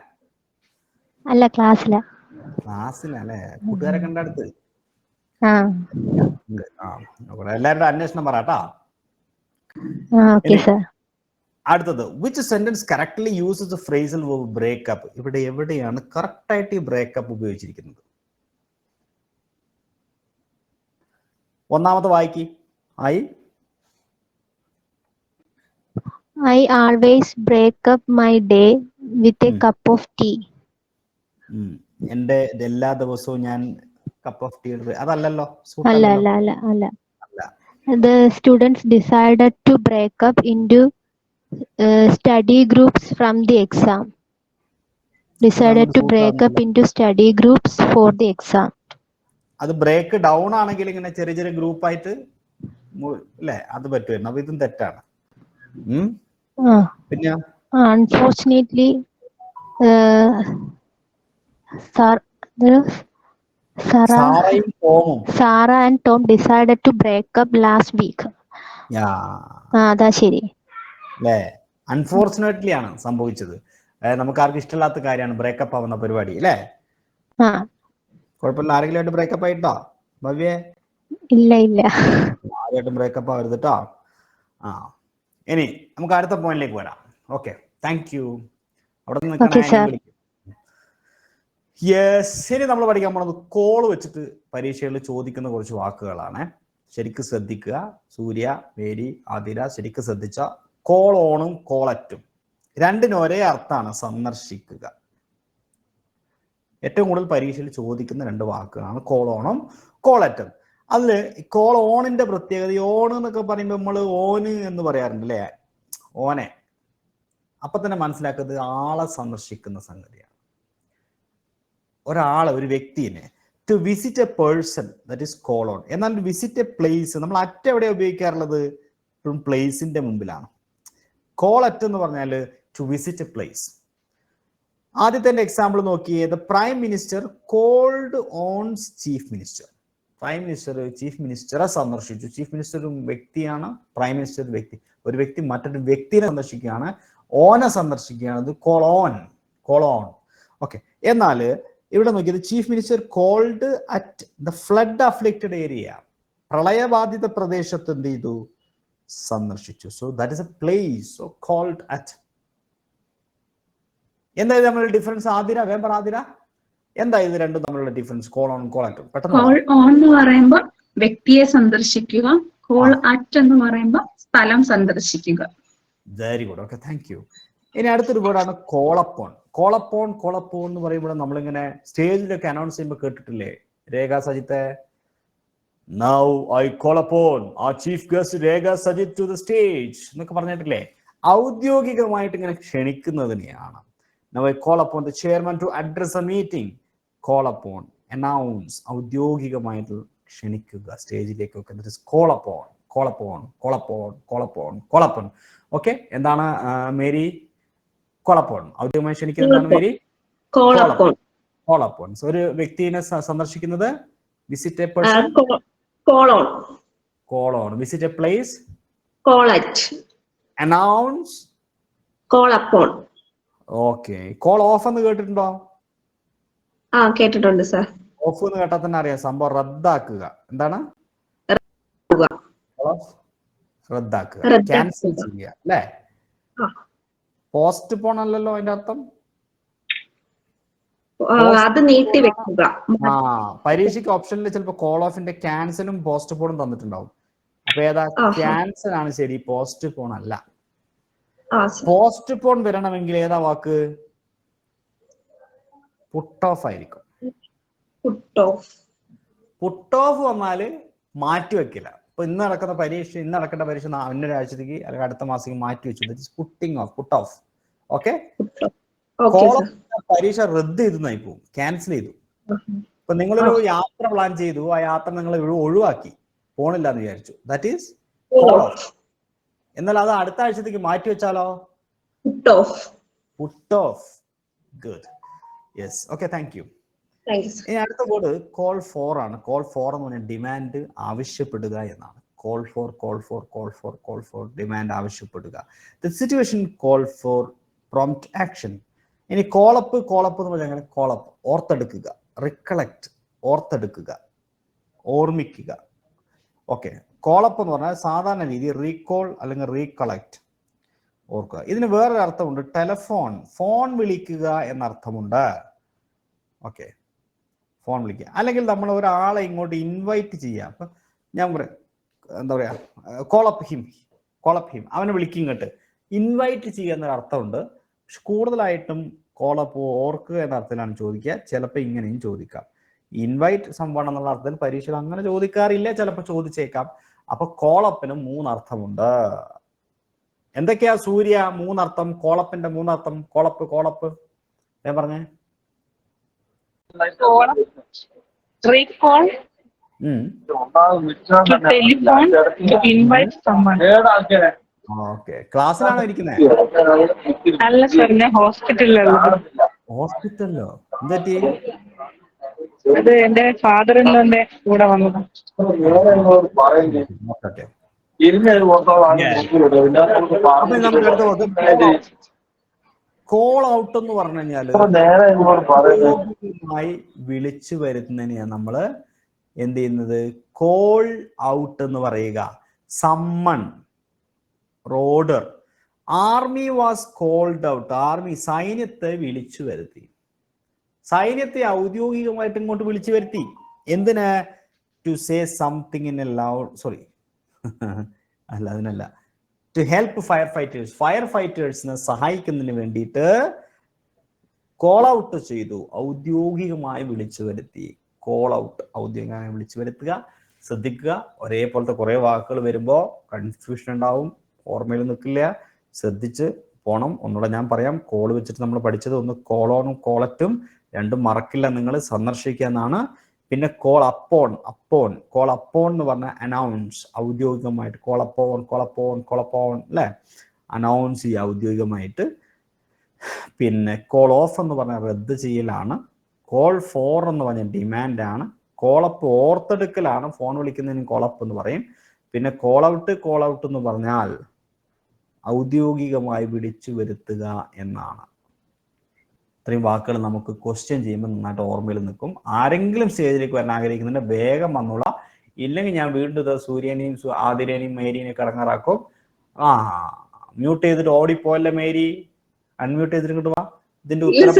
അല്ല, ക്ലാസ്സിലല്ലേ? കൂട്ടുകാരെ കണ്ട അടുത്ത്? എല്ലാവരുടെ അന്വേഷണം പറയാട്ടാ. അടുത്തത്, which sentence correctly uses the phrasal verb breakup? ഇവിടെ എവിടെയാണ് കറക്റ്റ് ആയിട്ട് ഈ ബ്രേക്കപ്പ് ഉപയോഗിച്ചിരിക്കുന്നത്? ഒന്നാമത്തെ വായിക്ക്. I always break up my day with a cup of tea. എന്റെ എല്ലാ ദിവസവും ഞാൻ കപ്പ് ഓഫ് ടീ. അതല്ലല്ലോ. അല്ല. The students decided to break up into study groups from the exam. അത് ബ്രേക്ക് ഡൗൺ ആണെങ്കിൽ ഇങ്ങനെ ചെറിയ ചെറിയ ഗ്രൂപ്പായിട്ട് അല്ലേ? അത് പറ്റുമായിരുന്നു. അപ്പൊ ഇതും തെറ്റാണ്. പിന്നെ unfortunately Sarah and Tom decided to break up last week. അതാ ശരി അല്ലേ? അൺഫോർച്ചുനേറ്റ്ലി ആണ് സംഭവിച്ചത്. നമുക്ക് ആർക്കും ഇഷ്ടമില്ലാത്ത കാര്യമാണ് ബ്രേക്കപ്പ് ആവുന്ന പരിപാടി അല്ലേ? കുഴപ്പമില്ല. ആരെങ്കിലും ആയിട്ട് ബ്രേക്കപ്പ് ആയിട്ടോ ഭവ്യേ? ഇല്ല. ആരുമായിട്ടും ബ്രേക്കപ്പ് ആവരുത് കേട്ടോ. ഇനി നമുക്ക് അടുത്ത പോയിന്റിലേക്ക് വരാം. Okay, thank U. അവിടെ നിന്ന് യെസ്. ഇനി നമ്മൾ പഠിക്കാൻ പോണത് കോൾ വെച്ചിട്ട് പരീക്ഷകളിൽ ചോദിക്കുന്ന കുറച്ച് വാക്കുകളാണ്. ശരിക്കും ശ്രദ്ധിക്കുക. സൂര്യ, മേരി, ആതിര ശരിക്കും ശ്രദ്ധിച്ച. കോൾ ഓണും കോളറ്റും രണ്ടിനും ഒരേ അർത്ഥമാണ്. സന്ദർശിക്കുക. ഏറ്റവും കൂടുതൽ പരീക്ഷയിൽ ചോദിക്കുന്ന രണ്ട് വാക്കുകളാണ് കോൾ ഓണും കോളറ്റും. അതില് കോൾ ഓണിന്റെ പ്രത്യേകത, ഓൺ എന്നൊക്കെ പറയുമ്പോൾ നമ്മൾ ഓന് എന്ന് പറയാറുണ്ട് അല്ലേ? ഓനെ. അപ്പൊ തന്നെ മനസ്സിലാക്കുന്നത് ആളെ സന്ദർശിക്കുന്ന സംഗതിയാണ്. ഒരാളെ, ഒരു വ്യക്തിനെ. To visit a person, that is call on. എന്നാൽ വിസിറ്റ് എ പ്ലേസ് നമ്മൾ അറ്റ് എവിടെ ഉപയോഗിക്കാറുള്ളത്? പ്ലേസിന്റെ മുമ്പിലാണ്. കോൾ അറ്റ് എന്ന് പറഞ്ഞാൽ ടു വിസിറ്റ് എ പ്ലേസ്. ആദ്യത്തെ എക്സാമ്പിൾ നോക്കിയേ. The prime minister called on chief minister. Prime minister chief മിനിസ്റ്ററെ സന്ദർശിച്ചു. ചീഫ് മിനിസ്റ്റർ ഒരു വ്യക്തിയാണ്, പ്രൈം മിനിസ്റ്റർ ഒരു വ്യക്തി. ഒരു വ്യക്തി മറ്റൊരു വ്യക്തിയെ സന്ദർശിക്കുകയാണ്, ഓനെ സന്ദർശിക്കുകയാണ്. അത് കോൾ ഓൺ. ഓക്കെ. എന്നാൽ ഇവിടെ നോക്കിയത് chief minister called at the flood afflicted area. പ്രളയബാധിത പ്രദേശത്ത് എന്ത് ചെയ്തു? സന്ദർശിച്ചു. So that is a place. So called at. എന്തായാലും നമ്മൾ ഡിഫറൻസ്? ആതിര വേമ്പർ. ആതിര എന്താ ഇത് രണ്ടും തമ്മിലുള്ള difference? Call on call at പെട്ടെന്ന് കോൾ ഓൺ എന്ന് പറയുമ്പോൾ വ്യക്തിയെ സന്ദർശിക്കുക, കോൾ അറ്റ് എന്ന് പറയുമ്പോൾ സ്ഥലം സന്ദർശിക്കുക. Very good. Okay, thank you. ഇനി അടുത്തൊരു വേർഡാണ് കോളപ്പോൺ. കോളപ്പോൺ കോളപ്പോൺ എന്ന് പറയുമ്പോൾ നമ്മളിങ്ങനെ സ്റ്റേജിലൊക്കെ അനൗൺസ് ചെയ്യുമ്പോൾ കേട്ടിട്ടില്ലേ Rekha Sajith? Now I call upon our chief guest Rekha Sajith to the stage എന്നൊക്കെ പറഞ്ഞിട്ടില്ലേ? ഔദ്യോഗികമായിട്ട് ഇങ്ങനെ ക്ഷണിക്കുന്നതിനെയാണ് now I call upon the chairman to address a meeting. Call upon, announce, ഔദ്യോഗികമായിട്ട് ക്ഷണിക്കുക സ്റ്റേജിലേക്കൊക്കെ. Call upon, call upon, call upon, call upon, call upon. Okay, എന്താണ് Mary? Call upon ഔദ്യോഗികമായി ക്ഷണിക്കുന്നത് എന്താണ് Mary? Call upon. Call upon. ഒരു വ്യക്തിയെ സന്ദർശിക്കുന്നത് visit a person. Call on. Call on. Visit a place. Call at. Announce. Call upon. Okay. Call off എന്ന് കേട്ടിട്ടുണ്ടോ? കേട്ടിട്ടുണ്ട് സർ. ഓഫ് എന്ന് കേട്ടാൽ തന്നെ അറിയാം സംഭവം റദ്ദാക്കുക. എന്താണ്? റദ്ദാക്കുക, ക്യാൻസൽ ചെയ്യുക അല്ലേ? പോസ്റ്റ് പോൺ അല്ലല്ലോ അതിന്റെ അർത്ഥം? അത് നീട്ടി വെക്കുക. പരീക്ഷയ്ക്ക് ഓപ്ഷനിൽ ചിലപ്പോൾ കോൾ ഓഫിന്റെ ക്യാൻസലും പോസ്റ്റ് പോണും തന്നിട്ടുണ്ടാവും. അപ്പൊ ഏതാ? ക്യാൻസൽ ആണ് ശരി, പോസ്റ്റ് പോൺ അല്ല. പോസ്റ്റ് പോൺ വരണമെങ്കിൽ ഏതാ വാക്ക്? പുട്ട് ഓഫ് ആയിരിക്കും. പുട്ട് ഓഫ് വന്നാല് മാറ്റി വെക്കില്ല. ഇപ്പൊ ഇന്ന് നടക്കേണ്ട പരീക്ഷ ഒരാഴ്ചത്തേക്ക് അല്ലെങ്കിൽ അടുത്ത മാസം മാറ്റി വെച്ചു. Putting off, put off. Okay, പരീക്ഷ റദ്ദ് ചെയ്തെന്നായി പോകും, ക്യാൻസൽ ചെയ്തു. ഇപ്പൊ നിങ്ങളൊരു യാത്ര പ്ലാൻ ചെയ്തു, ആ യാത്ര നിങ്ങൾ ഒഴിവാക്കി, പോണില്ല എന്ന് വിചാരിച്ചു. That is call off. എന്നാൽ അത് അടുത്ത ആഴ്ചത്തേക്ക് മാറ്റി വെച്ചാലോ? Put off. Good, yes. Okay, thank you. ഇനി അടുത്ത വേർഡ് കോൾ ഫോർ ആണ്. കോൾ ഫോർ എന്ന് പറഞ്ഞാൽ ഡിമാൻഡ്, ആവശ്യപ്പെടുക എന്നാണ്. Call for, call for, call for, call for, demand, ആവശ്യപ്പെടുക. The situation call for prompt action. ഇനി കോളപ്പ്, കോളപ്പ് എന്ന് പറഞ്ഞാൽ കോളപ്പ് ഓർത്തെടുക്കുക, റിക്കളക്ട്, ഓർത്തെടുക്കുക, ഓർമ്മിക്കുക. ഓക്കെ, കോളപ്പ് എന്ന് പറഞ്ഞാൽ സാധാരണ രീതി റീകോൾ അല്ലെങ്കിൽ റീകളക്ട്, ഓർക്കുക. ഇതിന് വേറൊരു അർത്ഥമുണ്ട്, ടെലഫോൺ, ഫോൺ വിളിക്കുക എന്നർത്ഥമുണ്ട്. ഓക്കെ, ഫോൺ വിളിക്കുക. അല്ലെങ്കിൽ നമ്മൾ ഒരാളെ ഇങ്ങോട്ട് ഇൻവൈറ്റ് ചെയ്യുക. അപ്പൊ ഞാൻ പറയാം, എന്താ പറയാ, കോളപ്പ് ഹിം, കോളപ്പ് ഹിം, അവനെ വിളിക്കും ഇങ്ങോട്ട്. ഇൻവൈറ്റ് ചെയ്യുക എന്നൊരു അർത്ഥമുണ്ട്. പക്ഷെ കൂടുതലായിട്ടും കോളപ്പ് ഓർക്കുക എന്ന അർത്ഥത്തിലാണ് ചോദിക്കുക. ചിലപ്പോൾ ഇങ്ങനെയും ചോദിക്കാം. ഇൻവൈറ്റ് സംഭവം എന്നുള്ള അർത്ഥത്തിൽ പരീക്ഷയിൽ അങ്ങനെ ചോദിക്കാറില്ല, ചിലപ്പോൾ ചോദിച്ചേക്കാം. അപ്പൊ കോളപ്പിന് 3 അർത്ഥമുണ്ട്. എന്തൊക്കെയാ സൂര്യ 3 അർത്ഥം? കോളപ്പിന്റെ 3 അർത്ഥം. കോളപ്പ്, കോളപ്പ് ഞാൻ പറഞ്ഞേ. Recall, to telephone, to invite someone. Okay, ക്ലാസ്സിലാണോ ഇരിക്കുന്നത്? അല്ല സർ, ഞാൻ ഹോസ്പിറ്റലിലാണ്. ഹോസ്പിറ്റലിലോ? എന്തെറ്റി? അത് എന്റെ ഫാദറിന്റെ കൂടെ വന്നതാണ്. കോൾ ഔട്ട് എന്ന് പറഞ്ഞു കഴിഞ്ഞാല് വിളിച്ചു വരുന്നതിനെയാണ് നമ്മള് എന്ത് ചെയ്യുന്നത്? കോൾ ഔട്ട് എന്ന് പറയുക. Summon, order. Army was called out. Army സൈന്യത്തെ വിളിച്ചു വരുത്തി. സൈന്യത്തെ ഔദ്യോഗികമായിട്ട് ഇങ്ങോട്ട് വിളിച്ചു വരുത്തി. എന്തിന്? To say something in a loud, sorry അല്ല, അതിനല്ല, to help fire fighters. Fire ഫൈറ്റേഴ്സിനെ സഹായിക്കുന്നതിന് വേണ്ടിയിട്ട് കോൾ ഔട്ട് ചെയ്തു, ഔദ്യോഗികമായി വിളിച്ചു വരുത്തി. കോൾ ഔട്ട്, ഔദ്യോഗികമായി വിളിച്ചു വരുത്തുക. ശ്രദ്ധിക്കുക, ഒരേപോലത്തെ കുറെ വാക്കുകൾ വരുമ്പോൾ കൺഫ്യൂഷൻ ഉണ്ടാവും, ഓർമ്മയിൽ നിൽക്കില്ല. ശ്രദ്ധിച്ച് പോണം. ഒന്നുകൂടെ ഞാൻ പറയാം, കോൾ വെച്ചിട്ട് നമ്മൾ പഠിച്ചത് ഒന്ന് കോളോണും കോളറ്റും രണ്ടും മറക്കില്ല, നിങ്ങൾ സന്ദർശിക്കുക എന്നാണ്. പിന്നെ call upon, upon, call upon എന്ന് പറഞ്ഞാൽ അനൗൺസ്, ഔദ്യോഗികമായിട്ട്. Call upon, call upon, call upon അല്ലേ, അനൗൺസ് ചെയ്യുക ഔദ്യോഗികമായിട്ട്. പിന്നെ കോൾ ഓഫ് എന്ന് പറഞ്ഞാൽ റദ്ദ് ചെയ്യലാണ്. കോൾ ഫോർ എന്ന് പറഞ്ഞാൽ ഡിമാൻഡാണ്. കോളപ്പ് ഓർത്തെടുക്കലാണ്, ഫോൺ വിളിക്കുന്നതിന് കോളപ്പ് എന്ന് പറയും. പിന്നെ കോൾ ഔട്ട്, കോൾ ഔട്ട് എന്ന് പറഞ്ഞാൽ ഔദ്യോഗികമായി വിളിച്ചു വരുത്തുക എന്നാണ്. ഇത്രയും വാക്കുകൾ നമുക്ക് ക്വസ്റ്റ്യൻ ചെയ്യുമ്പോൾ നന്നായിട്ട് ഓർമ്മയിൽ നിൽക്കും. ആരെങ്കിലും സ്റ്റേജിലേക്ക് വരാൻ ആഗ്രഹിക്കുന്നുണ്ട് വേഗം വന്നോളാം. ഇല്ലെങ്കിൽ ഞാൻ വീണ്ടും സൂര്യനെയും ആതിരേനെയും മേരിനെയും കടങ്ങാറാക്കും. മ്യൂട്ട് ചെയ്തിട്ട് ഓടിപ്പോയല്ലേ മേരി, അൺമ്യൂട്ട് ചെയ്തിട്ട് ഇങ്ങോട്ട് വാ. ഇതിന്റെ ഉത്തരം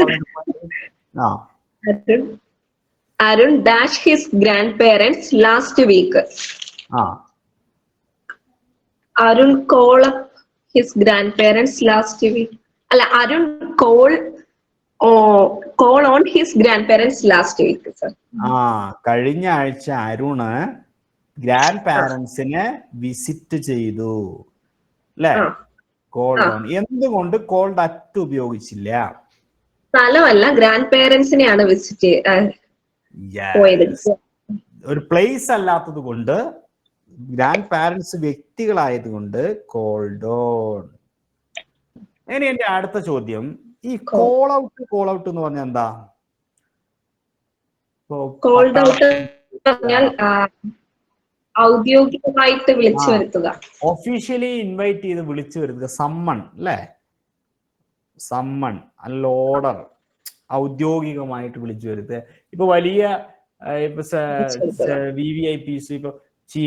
Arun dashed his grandparents last week. ആ Arun called up his grandparents last week. Arun call on his grandparents last week, sir. ആ കഴിഞ്ഞ ആഴ്ച അരുണ് ഗ്രാൻഡ് പാരന്റ്സിനെ വിസിറ്റ് ചെയ്തു അല്ലെ? Called on. എന്തുകൊണ്ട് കോൾഡ് അറ്റ് ഉപയോഗിച്ചില്ല? സ്ഥലമല്ല, ഗ്രാൻഡ് പേരൻസിനെയാണ് വിസിറ്റ് പോയത്. ഒരു പ്ലേസ് അല്ലാത്തത് കൊണ്ട്, ഗ്രാൻഡ് പാരന്റ്സ് വ്യക്തികളായതുകൊണ്ട് കോൾഡ് ഓൺ. ഇനി എന്റെ അടുത്ത ചോദ്യം, ഈ കോൾ ഔട്ട് എന്ന് പറഞ്ഞാൽ എന്താ? കോൾഡ് ഔട്ട് പറഞ്ഞാൽ ഔദ്യോഗികമായിട്ട് വിളിച്ചു വരുത്തുക, ഒഫീഷ്യലി ഇൻവൈറ്റ് ചെയ്ത് വിളിച്ചു വരുത്തുക. സമ്മൺ അല്ലേ? സമ്മൺ അല്ല ഓർഡർ, ഔദ്യോഗികമായിട്ട് വിളിച്ചു വരുത്തുക. ഇപ്പൊ വലിയ ഇപ്പൊ VVIPs, ഇപ്പൊ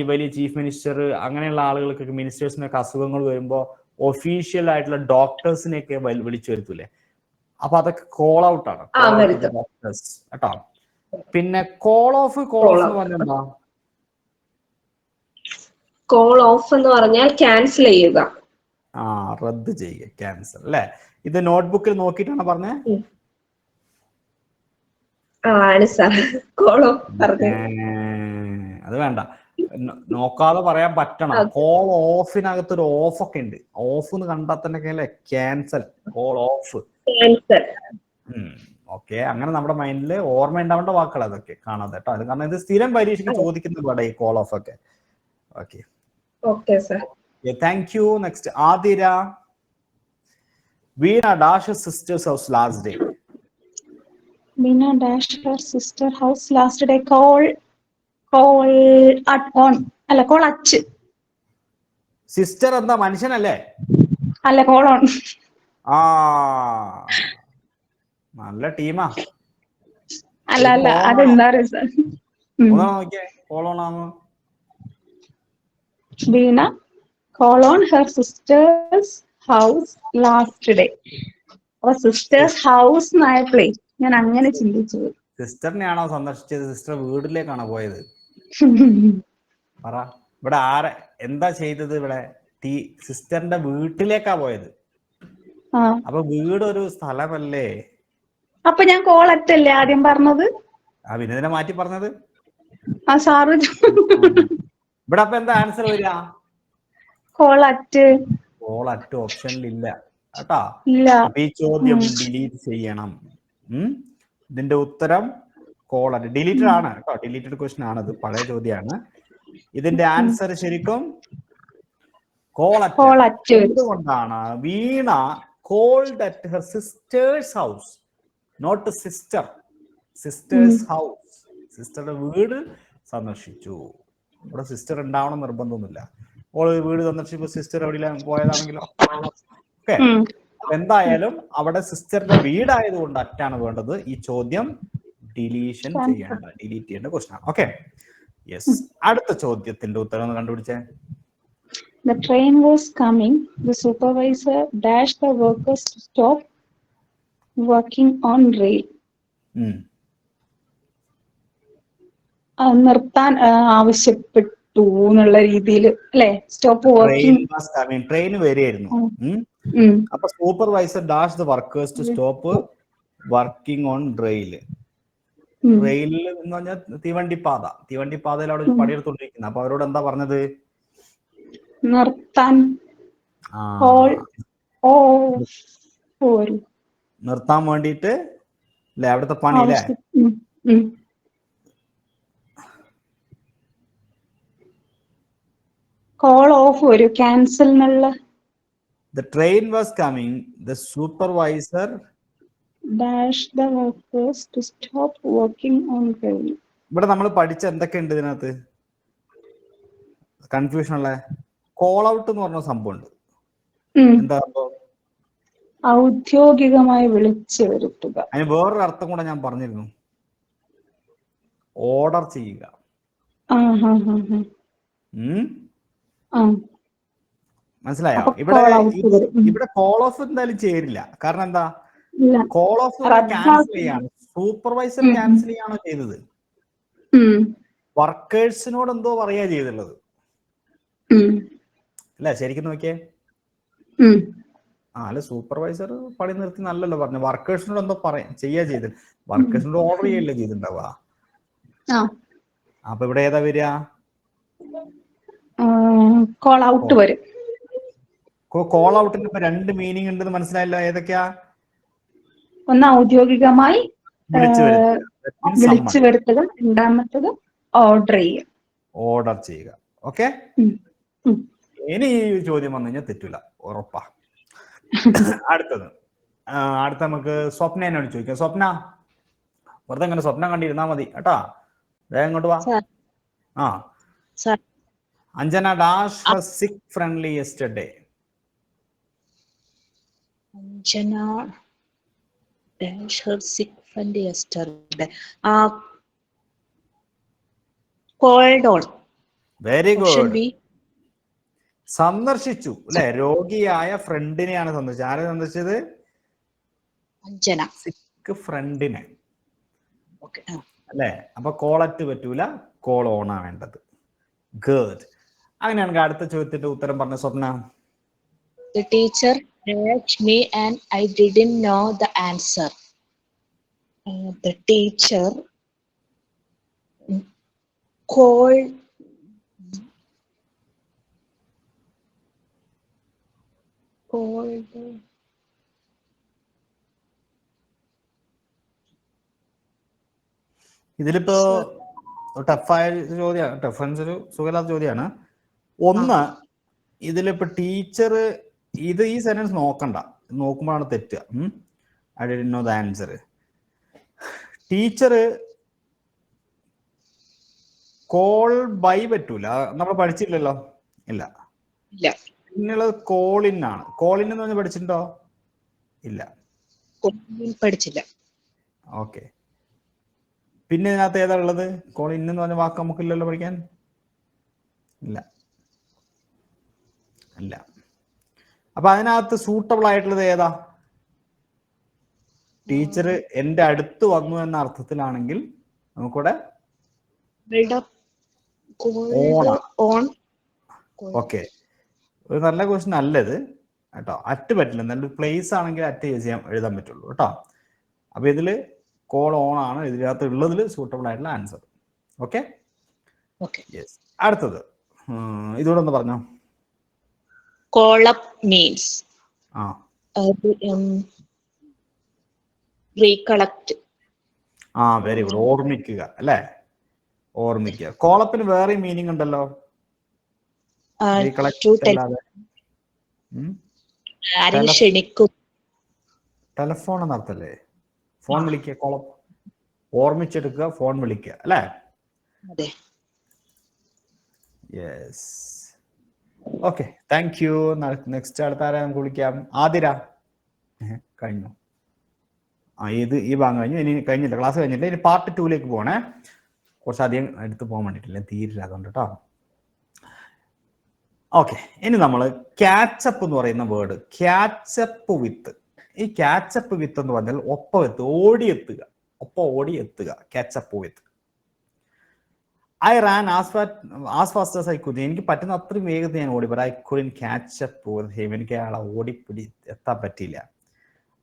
വലിയ ചീഫ് മിനിസ്റ്റർ അങ്ങനെയുള്ള ആളുകൾക്കൊക്കെ, മിനിസ്റ്റേഴ്സിനൊക്കെ അസുഖങ്ങൾ വരുമ്പോ ഒഫീഷ്യൽ ആയിട്ടുള്ള ഡോക്ടേഴ്സിനെയൊക്കെ വിളിച്ചു വരുത്തൂലേ? അപ്പൊ അതൊക്കെ കോൾ ഔട്ട് ആണ്, ഡോക്ടേഴ്സ് കേട്ടോ. പിന്നെ കോൾ ഓഫ് എന്ന് പറഞ്ഞാൽ എന്താ? കോൾ ഓഫ് എന്ന് പറഞ്ഞാൽ ക്യാൻസൽ ചെയ്യുക. റദ്ദ് ചെയ്യുക, ക്യാൻസൽ അല്ലെ? ഇത് നോട്ട്ബുക്കിൽ നോക്കിയിട്ടാണ് പറഞ്ഞേ? അത് വേണ്ട, നോക്കാതെ പറയാൻ പറ്റണം. കോൾ ഓഫിനകത്ത് ഒരു ഓഫ് ഒക്കെ ഉണ്ട്. ഓഫ് എന്ന് കണ്ടാൽ തന്നെ ക്യാൻസൽ, കോൾ ഓഫ്. ഓക്കെ, അങ്ങനെ നമ്മുടെ മൈൻഡിൽ ഓർമ്മ ഉണ്ടാവേണ്ട വാക്കുകൾ അതൊക്കെ കാണാതെ കേട്ടോ. അത് കാരണം ഇത് സ്ഥിരം പരീക്ഷയ്ക്ക് ചോദിക്കുന്ന ഇവിടെ ഈ കോൾ ഓഫ് ഒക്കെ. Okay sir. Thank you. Next Athira. Veena dashed her sister's house last day. Veena dashed her sister's house last day. Call അച്ച്. സിസ്റ്റർ എന്താ മനുഷ്യനല്ലേ? അല്ല, കോൾ ഓൺ. നല്ല ടീമാ. അല്ല അതെന്താ നോക്കിയേ, കോൾ ഓൺ ആണോ? Veena call on her sister's house last day. അപ്പൊ സിസ്റ്റേഴ്സ് ഹൗസ് എന്നായപ്പോഴേ ഞാൻ അങ്ങനെ ചിന്തിച്ചു. സിസ്റ്ററിനെയാണോ സന്ദർശിച്ചത്? സിസ്റ്റർ വീട്ടിലേക്കാണോ പോയത്? പറ, ഇവിടെ എന്താ ചെയ്തത്? ഇവിടെ സിസ്റ്ററിന്റെ വീട്ടിലേക്കാ പോയത്. അപ്പൊ വീട് ഒരു സ്ഥലമല്ലേ? അപ്പൊ ഞാൻ കോൾ അറ്റല്ലേ ആദ്യം പറഞ്ഞത്? പിന്നെ ഇതിനെ മാറ്റി പറഞ്ഞത്? സാറ് ഇവിടെ അപ്പൊ എന്താ ആൻസർ വരിക? Call at. കോൾ അറ്റ് ഓപ്ഷനിൽ ഇല്ല കേട്ടാ. അപ്പൊ ഈ ചോദ്യം ഡിലീറ്റ് ചെയ്യണം. ഇതിന്റെ ഉത്തരം കോൾ അറ്റ്. ഡിലീറ്റഡ് ആണ് കേട്ടോ, ഡിലീറ്റഡ് ക്വസ്റ്റ്യൻ ആണത്, പഴയ ചോദ്യമാണ്. ഇതിന്റെ ആൻസർ ശരിക്കും കോൾ അറ്റ്. എന്തുകൊണ്ടാണ്? Veena called at her sister's house, not sister. Sister's house, സിസ്റ്ററുടെ വീട് സന്ദർശിച്ചു. ഇവിടെ സിസ്റ്റർ ഉണ്ടാവണം നിർബന്ധമൊന്നുമില്ല. ഓള് വീട് സന്ദർശിച്ചപ്പോ സിസ്റ്റർ എവിടെ പോയതാണെങ്കിലോ ഓക്കെ. എന്തായാലും അവിടെ സിസ്റ്ററിന്റെ വീടായതുകൊണ്ട് അറ്റാണ് വേണ്ടത്. ഈ ചോദ്യം ഡിലീറ്റ് ചെയ്യേണ്ട ക്വസ്റ്റ്യൻ ആണ്. Okay, yes. അടുത്ത ചോദ്യത്തിന്റെ ഉത്തരം ഒന്ന് കണ്ടുപിടിച്ചേ. The train was coming. The supervisor dashed the workers to stop working on rail. നിർത്താൻ ആവശ്യപ്പെട്ടു എന്നുള്ള രീതിയിൽ അല്ലെ? Stop working. ട്രെയിൻ വരികയായിരുന്നു. അപ്പൊ supervisor dash the workers to stop working on rail. റെയിലിൽ എന്ന് പറഞ്ഞാൽ തീവണ്ടിപ്പാതയിൽ അവിടെ പണിയെടുത്തോണ്ടിരിക്കുന്നത്. അപ്പൊ അവരോട് എന്താ പറഞ്ഞത്? നിർത്താൻ. നിർത്താൻ വേണ്ടിട്ട് അല്ലെ അവിടുത്തെ പണി അല്ലേ? കോൾ ഓഫ് ഒരു ക്യാൻസൽ എന്നുള്ള. The train was coming. The supervisor dashed the workers to stop working on rail. ഇവിടെ നമ്മൾ പഠിച്ച എന്തൊക്കെയുണ്ട് ഇതിനകത്ത്? കൺഫ്യൂഷൻ ഉള്ള കോൾ ഔട്ട് എന്ന് പറഞ്ഞ സംഭവം ഉണ്ട്. എന്താ സംഭവം? ഔദ്യോഗികമായി വിളിച്ചു വരുത്തുക. അതിന് വേറൊരു അർത്ഥം കൂടെ ഞാൻ പറഞ്ഞിരുന്നു, ഓർഡർ ചെയ്യുക. മനസ്സിലായോ? ഇവിടെ കോൾ ഓഫ് എന്തായാലും ചേരില്ല. കാരണം എന്താ? കോൾ ഓഫ് ക്യാൻസൽ ചെയ്യാണ്, സൂപ്പർവൈസർ ക്യാൻസൽ ചെയ്യാണോ ചെയ്തത്? വർക്കേഴ്സിനോട് എന്തോ പറയാ ചെയ്തുള്ളത് അല്ല? ശരിക്കും നോക്കിയേ. അല്ല, സൂപ്പർവൈസർ പണി നിർത്തി നല്ലല്ലോ പറഞ്ഞു. വർക്കേഴ്സിനോട് എന്തോ ചെയ്യാ ചെയ്തത്. വർക്കേഴ്സിനോട് ഓർഡർ ചെയ്യല്ലേ ചെയ്തിട്ടുണ്ടാവുക. അപ്പൊ ഇവിടെ ഏതാ വരിക? കോൾ ഔട്ട് വരും. കോൾ ഔട്ടിന് ഇപ്പൊ 2 മീനിങ് ഉണ്ടെന്ന് മനസ്സിലായല്ലോ. ഏതൊക്കെയാ? ഒന്ന് ഔദ്യോഗികമായി വിളിച്ചു വിളിച്ചു വരുത്തുക, രണ്ടാമത്തത് ഓർഡർ ചെയ്യുക. ഓർഡർ ചെയ്യുക. ഓക്കെ. ഇനി ഈ ചോദ്യം വന്നു കഴിഞ്ഞാൽ തെറ്റില്ല, ഉറപ്പാ. അടുത്തത് നമുക്ക് സ്വപ്നയോട് ചോദിക്കാം. സ്വപ്ന, വെറുതെ അങ്ങനെ സ്വപ്നം കണ്ടിരുന്നാ മതി കേട്ടാ. വേഗം ഇങ്ങോട്ട് വാ. Anjana dash her sick friendly yesterday. Anjana dash her sick friend yesterday. Called on. Very Option good. B. സന്ദർശിച്ചു അല്ലെ? രോഗിയായ ഫ്രണ്ടിനെയാണ് സന്ദർശിച്ചത്. ആരെ സന്ദർശിച്ചത്? Anjana. സിക്ക് ഫ്രണ്ടിനെ Okay. അല്ലെ? അപ്പൊ കോളറ്റ് പറ്റൂല, കോൾ ഓണാ വേണ്ടത്. ഗുഡ്. അങ്ങനെയാണെങ്കിൽ അടുത്ത ചോദ്യത്തിന്റെ ഉത്തരം പറഞ്ഞ സ്വപ്ന. The teacher dashed me and I didn't know the answer. The teacher called ഇതിലിപ്പോ ടഫായ ചോദ്യമാണ്. ടഫൻസ് ഒരു സുഖമില്ലാത്ത ചോദ്യമാണ്. ഒന്ന്, ഇതിലിപ്പോ ടീച്ചർ ഈ സെന്റൻസ് നോക്കണ്ട, നോക്കുമ്പോഴാണ് തെറ്റുക. I didn't know the answer. Teacher call by പറ്റൂല, നമ്മൾ പഠിച്ചില്ലല്ലോ. ഇല്ല. പിന്നുള്ളത് കോളിൻ ആണ്. കോളിൻ എന്ന് പറഞ്ഞ് പഠിച്ചിട്ടുണ്ടോ? ഇല്ല, പഠിച്ചില്ല. ഓക്കെ. പിന്നെ ഇതിനകത്ത് ഏതാ ഉള്ളത്? കോളിൻ എന്ന് പറഞ്ഞ വാക്ക് നമുക്കില്ലല്ലോ പഠിക്കാൻ. ഇല്ല. അപ്പൊ അതിനകത്ത് സൂട്ടബിൾ ആയിട്ടുള്ളത് ഏതാ? ടീച്ചർ എന്റെ അടുത്ത് വന്നു എന്ന അർത്ഥത്തിലാണെങ്കിൽ നമുക്കിവിടെ ഓക്കെ. ഒരു നല്ല ക്വസ്റ്റ്യൻ അല്ലത് കേട്ടോ. അറ്റ് പറ്റില്ല. നല്ല പ്ലേസ് ആണെങ്കിൽ അറ്റ് എഴുതാൻ പറ്റുള്ളൂ കേട്ടോ. അപ്പൊ ഇതില് കോൾ ഓൺ ആണ് ഇതിനകത്ത് ഉള്ളതിൽ സൂട്ടബിൾ ആയിട്ടുള്ള ആൻസർ. ഓക്കെ. യെസ്. അടുത്തത് ഇതോടെ ഒന്ന് പറഞ്ഞോ. Call up means recollect. Very good. ഓർമ്മിക്കുക അല്ലെ? ഓർമ്മിക്കുക. കോളപ്പിന് വേറെ മീനിങ് ഉണ്ടല്ലോ. ടെലഫോൺ എന്നർത്ഥല്ലേ? ഫോൺ വിളിക്കുക. കോളപ്പ് ഓർമ്മിച്ചെടുക്കുക, ഫോൺ വിളിക്കുക അല്ലെ? Yes. Okay, thank U. Next അടുത്ത ആരെ നമുക്ക് വിളിക്കാം? ആതിര. കഴിഞ്ഞു. ഈ ഭാഗം കഴിഞ്ഞു. ഇനി കഴിഞ്ഞില്ല, ക്ലാസ് കഴിഞ്ഞില്ല. ഇനി പാർട്ട് 2ലേക്ക് പോകണേ. കുറച്ചധികം എടുത്ത് പോകാൻ വേണ്ടിയിട്ടില്ല, തീരില്ല, അതുകൊണ്ട് കേട്ടോ. ഓക്കെ, ഇനി നമ്മൾ ക്യാച്ചപ്പ് എന്ന് പറയുന്ന വേർഡ്, ക്യാച്ചപ്പ് വിത്ത്. ഈ ക്യാച്ചപ്പ് വിത്ത് എന്ന് പറഞ്ഞാൽ ഒപ്പം ഓടിയെത്തുക, ക്യാച്ചപ്പ് വിത്ത്. I ran as fast as I could. എനിക്ക് പറ്റുന്ന അത്രയും വേഗത്തിൽ ഞാൻ ഓടി, but I couldn't catch up with him. എനിക്ക് അയാളെ ഓടിപ്പിടി എത്താൻ പറ്റിയില്ല.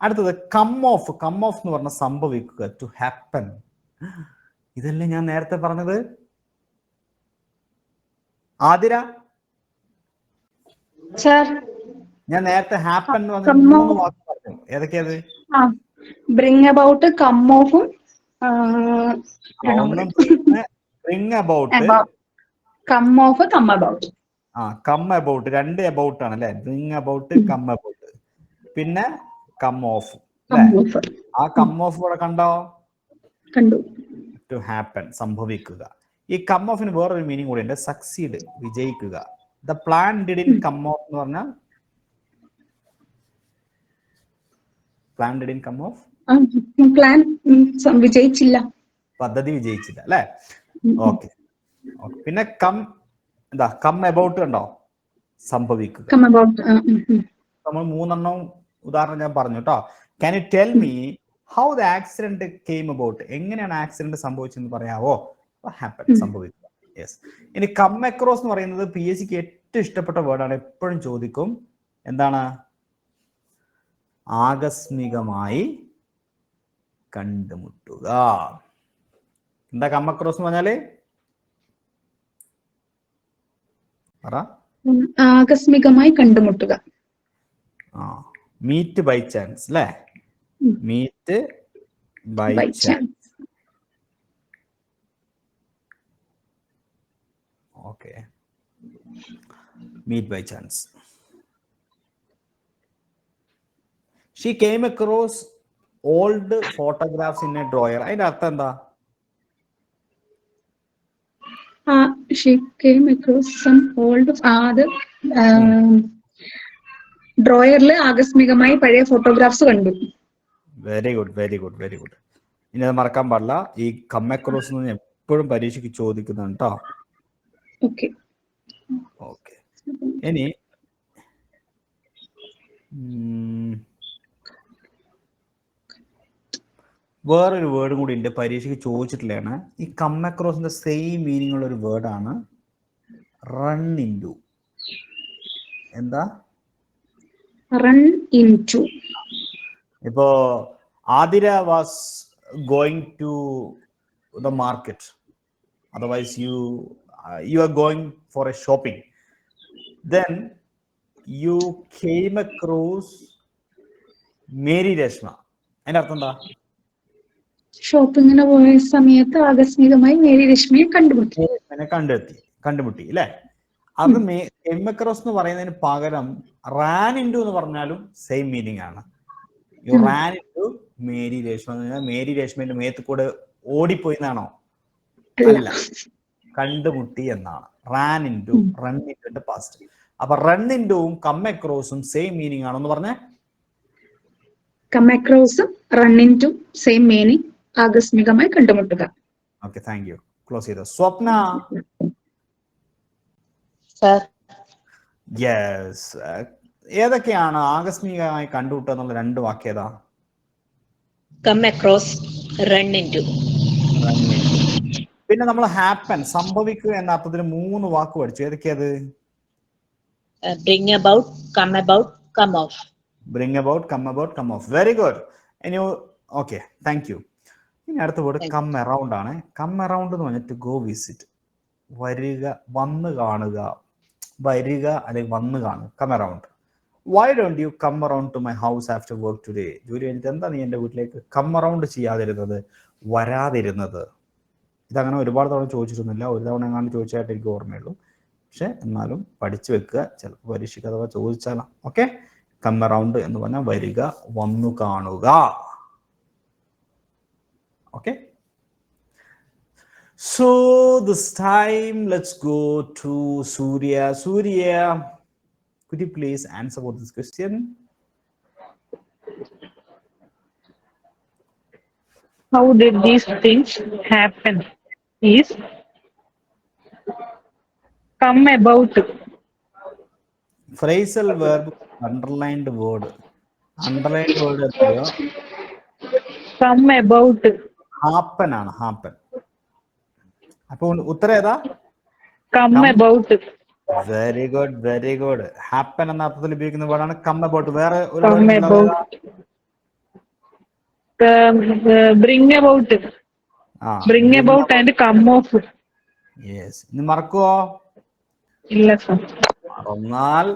അടുത്തത് കം ഓഫ്. കം ഓഫ് എന്ന് പറഞ്ഞാൽ സംഭവിക്കുക, ടു ഹാപ്പൻ. ഇതല്ലേ ഞാൻ നേരത്തെ പറഞ്ഞത്? ആതിര, ഞാൻ നേരത്തെ ഹാപ്പൻ എന്ന് പറഞ്ഞ 3 വാക്ക് പറഞ്ഞു. ഏതൊക്കെയത്? ബ്രിങ് അബൌട്ട്, കം ഓഫും Bring about, come off, come about. Come about, 2 about ആണ് അല്ലെ? Bring about, come about. പിന്നെ come off. ആ come off ഇവിടെ കണ്ടോ? കണ്ടു. To happen, സംഭവിക്കുക. ഈ come off ന് വേറൊരു മീനിങ് കൂടി ഉണ്ട്, succeed, വിജയിക്കുക. The plan didn't come off എന്ന് പറഞ്ഞാൽ plan didn't come off. Plan വിജയിച്ചില്ല, പദ്ധതി വിജയിച്ചില്ല അല്ലെ? ഓക്കെ. പിന്നെ കം അബൌട്ട് കണ്ടോ? സംഭവിക്കുക. നമ്മൾ 3 ഉദാഹരണം ഞാൻ പറഞ്ഞു കേട്ടോ. Can you tell me how the accident came about, എങ്ങനെയാണ് ആക്സിഡന്റ് സംഭവിച്ചെന്ന് പറയാവോ? ഹാപ്പൻ, സംഭവിക്കുക. യെസ്. ഇനി കം അക്രോസ് എന്ന് പറയുന്നത് പി എസ് സിക്ക് ഏറ്റവും ഇഷ്ടപ്പെട്ട വേർഡാണ്, എപ്പോഴും ചോദിക്കും. എന്താണ്? ആകസ്മികമായി കണ്ടുമുട്ടുക. എന്താ കം അക്രോസ് എന്ന് പറഞ്ഞാല്? ആകസ്മികമായി കണ്ടുമുട്ടുക. മീറ്റ് ബൈ ചാൻസ് അല്ലേ? Meet by chance. Okay, meet by chance. She came across old photographs in a drawer. അതിന്റെ അർത്ഥം എന്താ? She came across some old ഡ്രോയറിൽ ആകസ്മികമായി പഴയ ഫോട്ടോഗ്രാഫ്സ് കണ്ടു. Very good, very good, very good. ഇനി അത് മറക്കാൻ പാടില്ല. ഈ കം അക്രോസ് എന്ന് എപ്പോഴും പരീക്ഷയ്ക്ക് ചോദിക്കുന്നുണ്ട് കേട്ടോ. Okay okay. ഇനി വേറൊരു വേർഡും കൂടി ഉണ്ട്, പരീക്ഷയ്ക്ക് ചോദിച്ചിട്ടില്ലാണ്. ഈ കം അക്രോസിന്റെ സെയിം മീനിങ് ഉള്ള ഒരു വേർഡാണ് റൺ ഇൻടു. എന്താ? Run into. ഇപ്പോ Athira was going to the market, otherwise you are going for a shopping, then you came across Mary Reshma. അതിന്റെ അർത്ഥം എന്താ? ഷോപ്പിങ്ങിന് പോയ സമയത്ത് ആകസ്മികമായി മേരി രശ്മിയെ കണ്ടുമുട്ടി അല്ലെ? അത് കെയിം അക്രോസ് എന്ന് പറയുന്നതിന് പകരം റാൻ ഇൻടു എന്ന് പറഞ്ഞാലും സെയിം മീനിങ് ആണ്. You ran into Mary Reshma എന്ന് പറഞ്ഞാൽ മേരി രേഷ്മയുടെ മേത്ത് കൂടെ ഓടിപ്പോയി എന്നാണോ? അല്ല, കണ്ടുമുട്ടി എന്നാണ്. റാൻ ഇൻടു, റൺ ഇൻടുന്റെ പാസ്റ്റ്. അപ്പൊ റൺ ഇൻടുവും കം അക്രോസും സെയിം മീനിങ് ആണോ എന്ന് പറഞ്ഞേ? കം അക്രോസും റൺ ഇൻടു സെയിം മീനിങ്, ആകസ്മികമായി കണ്ടുമുട്ടുക. Okay, thank you. ക്ലോസ് ചെയ്തോ. സ്വപ്ന. സർ. യെസ്. ഏതൊക്കെയാണ് ആകസ്മികമായി കണ്ടുമുട്ടുക എന്നുള്ള രണ്ട് വാക്യതാ? Come across, run into. പിന്നെ നമ്മൾ ഹാപ്പൻ, സംഭവിക്കുക എന്ന അർത്ഥത്തിന് 3 വാക്ക് പഠിച്ചു. ഏതൊക്കെയത്? Bring about, come about, come off. Bring about, come about, come off. Very good. ഇനി ഓക്കെ, താങ്ക് യു. ഇനി അടുത്ത വേർഡ് കം അറൗണ്ട് ആണ്. കം അറൗണ്ട് എന്ന് പറഞ്ഞിട്ട് ഗോ വിസിറ്റ്, വരിക, വന്ന് കാണുക, വരിക അല്ലെങ്കിൽ വന്ന് കാണുക. Come around. Why don't you come around to my house after work today? ജോലി കഴിഞ്ഞിട്ട് എന്താ നീ എൻ്റെ വീട്ടിലേക്ക് കം അറൗണ്ട് ചെയ്യാതിരുന്നത്, വരാതിരുന്നത്? ഇതങ്ങനെ ഒരുപാട് തവണ ചോദിച്ചിട്ടൊന്നുമില്ല, ഒരു തവണ എങ്ങാണ്ട് ചോദിച്ചായിട്ട് എനിക്ക് ഓർമ്മയുള്ളൂ. പക്ഷെ എന്നാലും പഠിച്ചു വെക്കുക, ചിലപ്പോൾ പരീക്ഷയ്ക്ക് അഥവാ ചോദിച്ചാലോ. ഓക്കെ, കം അറൗണ്ട് എന്ന് പറഞ്ഞാൽ വരിക, വന്നു കാണുക. Okay, so this time let's go to Surya. Surya, could you please answer for this question? How did these things happen? Is come about. Phrasal verb, underlined word. Underlined word എന്താ? Come about. happen ആണ്, happen. അപ്പൊ ഉത്തരം ഏതാ? Come about. Very good, very good. Happen എന്ന അർത്ഥത്തിൽ ഉപയോഗിക്കുന്ന വേർഡാണ് come about. വേറെ ഒരു Come about. Bring about. Bring about and come off. Yes. ഇനി മറക്കുവോ? ഇല്ല സർ. മറന്നാൽ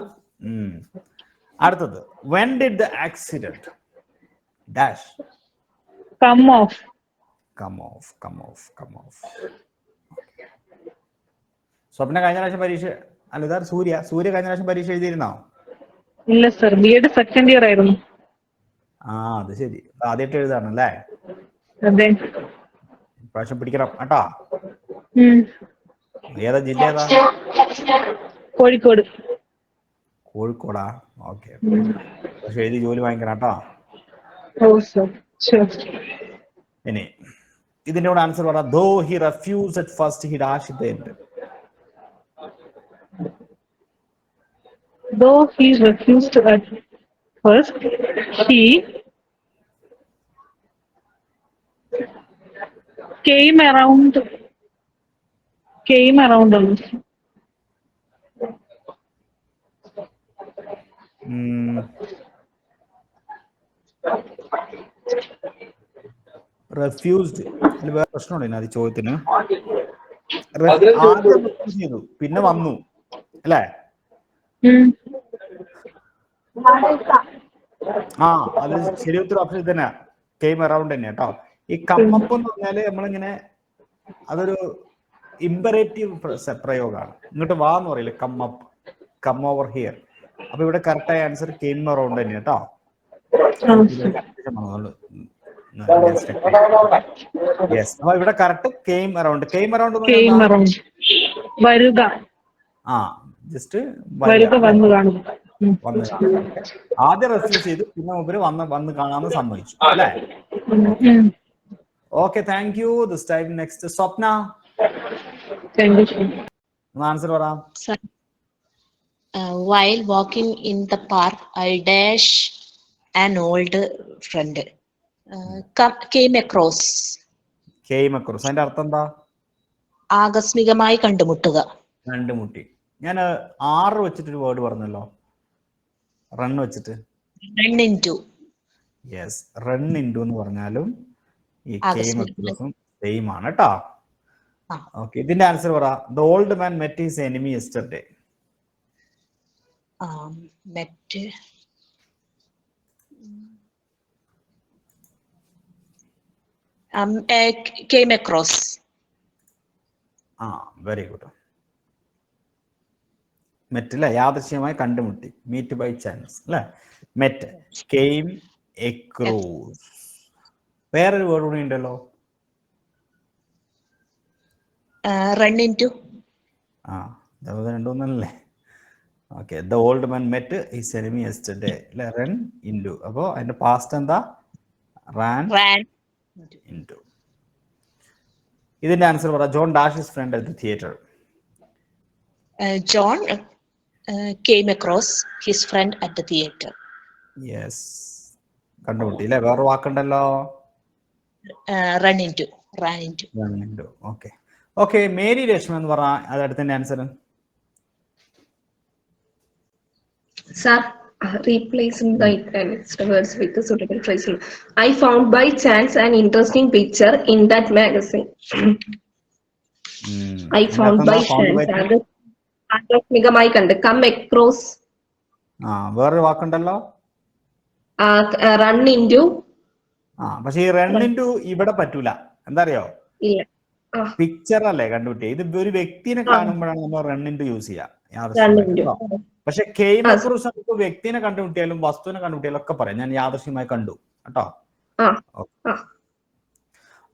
അടുത്തത് when did the accident dash Come off. come off, come off, come off. സ്വപ്ന കഴിഞ്ഞ പ്രാവശ്യം പരീക്ഷ അല്ല, ഇതാ സൂര്യ. സൂര്യ കഴിഞ്ഞ പ്രാവശ്യം പരീക്ഷ എഴുതിയിരുന്നോ? ഇല്ല സർ, ബി.എഡ് സെക്കൻഡ് ഇയർ ആയിരുന്നു. അത് ശരി, ആദ്യമായിട്ട് എഴുതാണല്ലേ? അതെ. പ്രാവശ്യം പിടിക്കണം കേട്ടോ. ഏതാ ജില്ല ഏതാ? കോഴിക്കോട്. കോഴിക്കോടാ? ഓക്കെ. പക്ഷെ എഴുതി ജോലി വാങ്ങിക്കണം കേട്ടോ. Oh sir, sure. ഇനി ഇതിന്റെ കൂടെ ആൻസർ പറ. Though he refused at first he dash at the end. Though he refused at first, he Came around. Came around. Refused. അതിൽ വേറെ പ്രശ്നമുണ്ട് അത് ചോദ്യത്തിന്. ആദ്യം refuse ചെയ്തു, പിന്നെ വന്നു അല്ലേ? ആ അത് ശരി ഉത്തരം ഓപ്ഷൻ ഇത് തന്നെ, കെയിം അറൗണ്ട് തന്നെ കേട്ടോ. ഈ കമ്മപ്പ് എന്ന് പറഞ്ഞാല് നമ്മളിങ്ങനെ അതൊരു ഇമ്പറേറ്റീവ് പ്രയോഗമാണ്. ഇങ്ങോട്ട് വാ എന്ന് പറയില്ലേ, കമ്മപ്പ്, കം ഓവർ ഹിയർ. അപ്പൊ ഇവിടെ കറക്റ്റ് ആയ ആൻസർ കെയിം അറൗണ്ട് തന്നെ കേട്ടോ. യെസ്, അപ്പൊ ഇവിടെ correct came around. Came around വരുക. ആ ജസ്റ്റ് വരുക, വന്നു കാണുക. വന്ന് കാണാം. ആദ്യം റെഫ്യൂസ് ചെയ്തു, പിന്നെ മുമ്പിൽ വന്ന് കാണാമെന്ന് സമ്മതിച്ചു അല്ലേ? Okay, thank U. This time next Swapna. Answer പറ. While walking in the park, I dash an old friend. Came across. Came across. അതിന്റെ അർത്ഥം എന്താ? ആകസ്മികമായി കണ്ടുമുട്ടുക. കണ്ടുമുട്ടി. ഞാൻ 6 വെച്ചിട്ടൊരു വേർഡ് പറഞ്ഞല്ലോ, റൺ വെച്ചിട്ട്. Run into. Yes, run into എന്ന് പറഞ്ഞാലും ഈ came across സെയിം ആണ് കേട്ടോ. ഓക്കെ, ഇതിന്റെ ആൻസർ പറ. The old man met his enemy yesterday. Met. Came across. Very good. Met അല്ലെ, യാദൃശ്യമായി കണ്ടുമുട്ടി. മീറ്റ് ബൈ ചാൻസ് അല്ലെ, മെറ്റ്. Came across. വേറൊരു വേർഡ് കൂടി ഉണ്ടല്ലോ, Run into. രണ്ടൊന്നല്ലേ? Okay, the old man met his enemy yesterday അല്ലെ, റൺ ഇൻടു. അപ്പോ അതിന്റെ പാസ്റ്റ് എന്താ? Ran into. ഇതിന്റെ ആൻസർ പറ. John dash his friend at the theatre. John came across his friend at the theater. Yes, കണ്ടുമുട്ടി അല്ലെ. വേറെ വാക്കുണ്ടല്ലോ, Run into. Ran into. Okay okay. Mary Rashmi എന്ന് പറ. അത് അടുത്തതിന്റെ answer. Sir, replacing the next words with the suitable phrase. I found by chance an interesting picture in that magazine. I found by chance. ആകസ്മികമായി കണ്ട്. Come across. വേറൊരു വാക്കുണ്ടല്ലോ, run into. പക്ഷെ ഈ റൺ ഇൻടു ഇവിടെ പറ്റൂല. എന്താ അറിയോ? ഇല്ല, പിക്ചർ അല്ലേ കണ്ടുപിടിക്കുക. ഇത് ഒരു വ്യക്തിനെ കാണുമ്പോഴാണ് നമ്മൾ റൺ ഇൻടു യൂസ് ചെയ്യാം. പക്ഷെ കെയിം അക്രോസ് നമുക്ക് വ്യക്തിനെ കണ്ടുമുട്ടിയാലും വസ്തുവിനെ കണ്ടുമുട്ടിയാലും ഒക്കെ പറയാം. ഞാൻ യാദൃശ്യമായി കണ്ടു കേട്ടോ.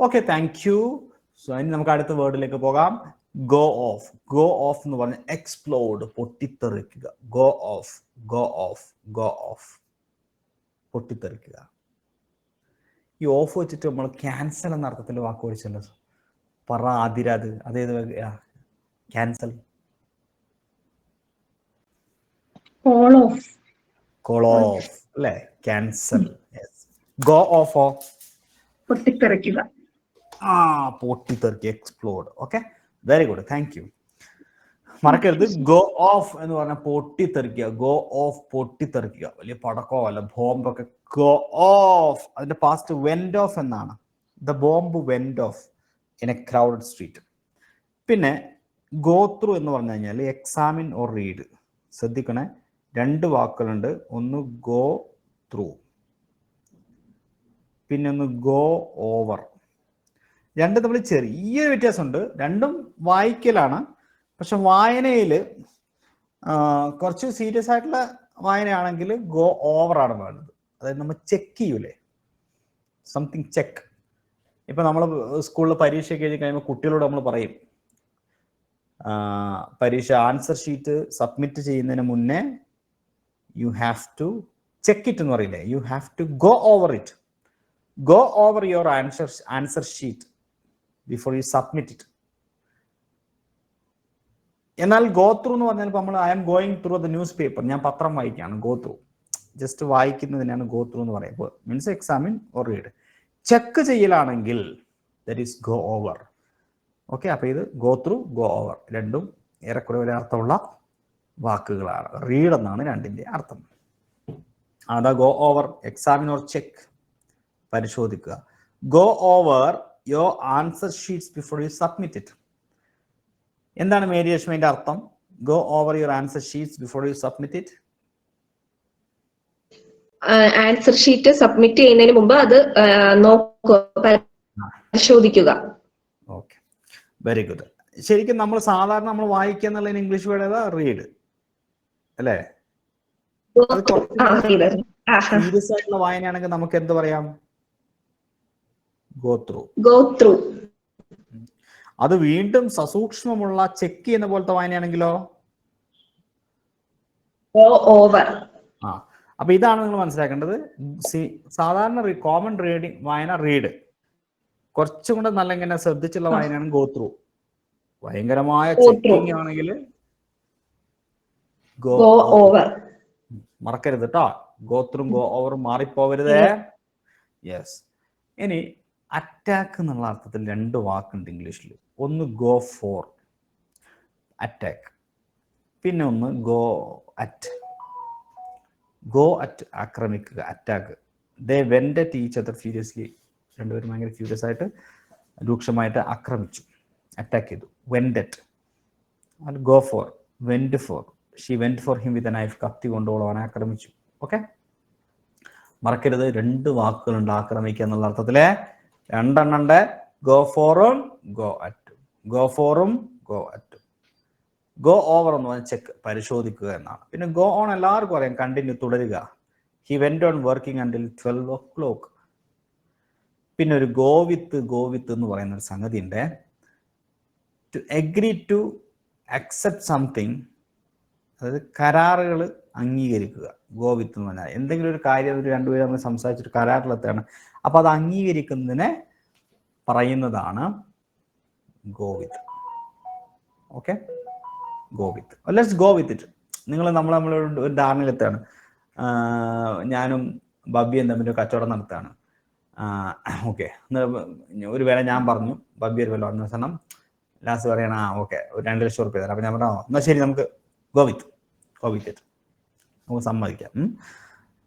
Okay, thank you. സോ ഇനി നമുക്ക് അടുത്ത വേർഡിലേക്ക് പോകാം. Go off. ഗോ ഓഫ് എന്ന് പറഞ്ഞാൽ എക്സ്പ്ലോഡ്, പൊട്ടിത്തെറിക്കുക. Go off, go off, go off, പൊട്ടിത്തെറിക്കുക. ഈ ഓഫ് വെച്ചിട്ട് നമ്മൾ ക്യാൻസൽ എന്ന അർത്ഥത്തിൽ വാക്ക് പഠിച്ചല്ലോ. പറ അതിരാത്. അതേത് cancel? Call off. Call off അല്ലേ, ക്യാൻസൽ. ഗോ ഓഫ്, പൊട്ടിത്തെറിക്കുക. പൊട്ടിത്തെറിക്കുക, explode. Okay, very good, thank you. മറക്കരുത്, ഗോ ഓഫ് എന്ന് പറഞ്ഞാൽ പൊട്ടിത്തെറിക്കുക. ഗോ ഓഫ്, പൊട്ടിത്തെറിക്കുക. വലിയ പടക്കോ അല്ല ബോംബൊക്കെ. ഗോ ഓഫ്, അതിന്റെ പാസ്റ്റ് വെന്റ് ഓഫ് എന്നാണ്. The bomb went off in a crowded street. പിന്നെ ഗോ ത്രൂ എന്ന് പറഞ്ഞു കഴിഞ്ഞാൽ എക്സാമിൻ ഓർ റീഡ്. ശ്രദ്ധിക്കണേ, 2 വാക്കുകളുണ്ട്. ഒന്ന് ഗോ ത്രൂ, പിന്നെ ഒന്ന് ഗോ ഓവർ. രണ്ടും തമ്മിൽ ചെറിയൊരു വ്യത്യാസമുണ്ട്. രണ്ടും വായിക്കലാണ്. പക്ഷെ വായനയിൽ കുറച്ച് സീരിയസ് ആയിട്ടുള്ള വായനയാണെങ്കിൽ ഗോ ഓവർ ആണ് വേണ്ടത്. അതായത് നമ്മൾ ചെക്ക് ചെയ്യൂലേ, സംതിങ് ചെക്ക്. ഇപ്പൊ നമ്മൾ സ്കൂളിൽ പരീക്ഷയൊക്കെ എഴുതി കഴിയുമ്പോൾ കുട്ടികളോട് നമ്മൾ പറയും, പരീക്ഷ ആൻസർ ഷീറ്റ് സബ്മിറ്റ് ചെയ്യുന്നതിന് മുന്നേ you have to check it എന്ന് പറയില്ലേ. You have to go over it. Go over your answer sheet before you submit it. എന്നാൽ ഗോ ത്രൂ എന്ന് പറഞ്ഞാൽ നമ്മൾ I am going through the newspaper, ഞാൻ പത്രം വായിക്കുകയാണ്. ഗോ ത്രൂ ജസ്റ്റ് വായിക്കുന്നതിനാണ് ഗോ ത്രൂ എന്ന് പറയുമ്പോൾ. Means examine or read. Check ചെയ്യലാണെങ്കിൽ that is go over. Okay, അപ്പൊ ഇത് ഗോ ത്രൂ, ഗോ ഓവർ രണ്ടും ഏറെക്കുറെ ഒരേ അർത്ഥമുള്ള വാക്കുകളാണ്. റീഡ് എന്നാണ് രണ്ടിന്റെ അർത്ഥം. അതാ go over examine or check, പരിശോധിക്കുക. Go over your answer sheets before you submit it. എന്താണ് മേരി ലക്ഷ്മിന്റെ അർത്ഥം? Go over your answer sheets before you submit it. Answer sheet submit ചെയ്യുന്നതിന് മുമ്പ് അത് പരിശോധിക്കുക. Okay, very good. ശരിക്കും നമ്മൾ സാധാരണ നമ്മൾ വായിക്കുക എന്നുള്ളതിന് ഇംഗ്ലീഷ് വേർഡ് ഏതാ? റീഡ് അല്ലേ? സീരിയസ് ആയിട്ടുള്ള വായനയാണെങ്കിൽ നമുക്ക് എന്ത് പറയാം? Go through. Go through. അത് വീണ്ടും സസൂക്ഷ്മമുള്ള ചെക്ക് ചെയ്യുന്ന പോലത്തെ വായനയാണെങ്കിലോ? Go over. ആ, അപ്പൊ ഇതാണ് നിങ്ങൾ മനസ്സിലാക്കേണ്ടത്. സാധാരണ കോമൺ റീഡിങ് വായന റീഡ്, കുറച്ചും കൂടെ നല്ല ഇങ്ങനെ ശ്രദ്ധിച്ചുള്ള വായനയാണ് ഗോ ത്രൂ. ഭയങ്കരമായ ചെക്കിങ് ആണെങ്കിൽ ഗോ ഓവർ. മറക്കരുത് കേട്ടോ, ഗോ ത്രൂ ഗോ ഓവറും മാറിപ്പോവരുതേ. യെസ്. ഇനി അറ്റാക്ക് എന്നുള്ള അർത്ഥത്തിൽ രണ്ട് വാക്കുണ്ട് ഇംഗ്ലീഷിൽ. ഒന്ന് ഗോ ഫോർ, അറ്റാക്ക്. പിന്നെ ഒന്ന് ഗോ അറ്റ്. ഗോ അറ്റ്, ആക്രമിക്കുക, attack. They went at each other furiously. രണ്ടുപേരും ഭയങ്കര ഫ്യൂരിയസ് ആയിട്ട് രൂക്ഷമായിട്ട് ആക്രമിച്ചു, അറ്റാക്ക് ചെയ്തു. Went at. Go for, went for. She went for him with a knife. കത്തി കൊണ്ടുപോകാൻ ആക്രമിച്ചു. ഓക്കെ, മറക്കരുത്, രണ്ട് വാക്കുകളുണ്ട് ആക്രമിക്കുക എന്നുള്ള അർത്ഥത്തിലെ. രണ്ടെണ്ണണ്ട്, ഗോ ഫോറും ഗോ അറ്റും. ഗോ ഫോറും ഗോ അറ്റും. ഗോ ഓവർ എന്ന് പറഞ്ഞാൽ ചെക്ക്, പരിശോധിക്കുക എന്നാണ്. പിന്നെ ഗോ ഓൺ എല്ലാവർക്കും അറിയാം, കണ്ടിന്യൂ, തുടരുക. He went on working until 12 o'clock. പിന്നെ ഒരു ഗോ വിത്ത് എന്ന് പറയുന്ന ഒരു സംഗതി ഉണ്ട്. To agree to accept something, അതായത് കരാറുകൾ അംഗീകരിക്കുക. ഗോ വിത്ത് എന്ന് പറഞ്ഞാൽ എന്തെങ്കിലും ഒരു കാര്യം ഒരു രണ്ടുപേരും നമ്മൾ സംസാരിച്ചിട്ട് കരാറിലെത്താണ്, അപ്പൊ അത് അംഗീകരിക്കുന്നതിനെ പറയുന്നതാണ് go with. Okay, go with. Let's go with it. നമ്മൾ ഒരു ധാരണയിലെത്താണ്. ഞാനും ബബ്ബിയും തമ്മിൽ കച്ചവടം നടത്തുകയാണ്. ഓക്കെ, ഒരു വേല ഞാൻ പറഞ്ഞു, ബബ്ബി ഒരു വേല വന്ന ദിവസം ലാസ്റ്റ് പറയണ ഓക്കെ ഒരു 2 ലക്ഷം റുപ്യ തരാം. അപ്പൊ ഞാൻ പറഞ്ഞോ എന്നാൽ ശരി, നമുക്ക് ഗോ വിത്ത് ഇറ്റ്, നമുക്ക് സമ്മതിക്കാം,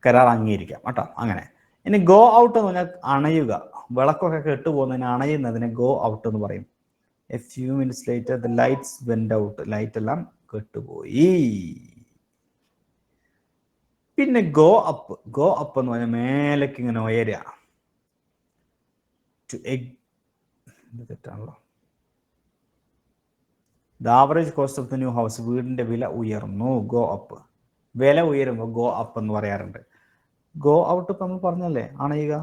കരാർ അംഗീകരിക്കാം കേട്ടോ. അങ്ങനെ. ഇനി ഗോ ഔട്ട് എന്ന് പറഞ്ഞാൽ അണയുക. വിളക്കൊക്കെ കെട്ടുപോകുന്നതിന് അണയുന്നതിനെ ഗോ ഔട്ട് എന്ന് പറയും. A few minutes later the lights went out. Light എല്ലാം കെട്ടുപോയി. പിന്നെ ഗോ അപ്പ്. ഗോ അപ്പ് എന്ന് പറഞ്ഞാൽ മേലേക്ക് ഇങ്ങനെ ഉയരുക. തെറ്റാണല്ലോ. The average cost of the new house. വീടിന്റെ വില ഉയർന്നു. Go up. വില ഉയരുമ്പോൾ ഗോ അപ്പ് എന്ന് പറയാറുണ്ട്. ഗോ ഔട്ട് ഇപ്പം നമ്മൾ പറഞ്ഞല്ലേ, അണയുക.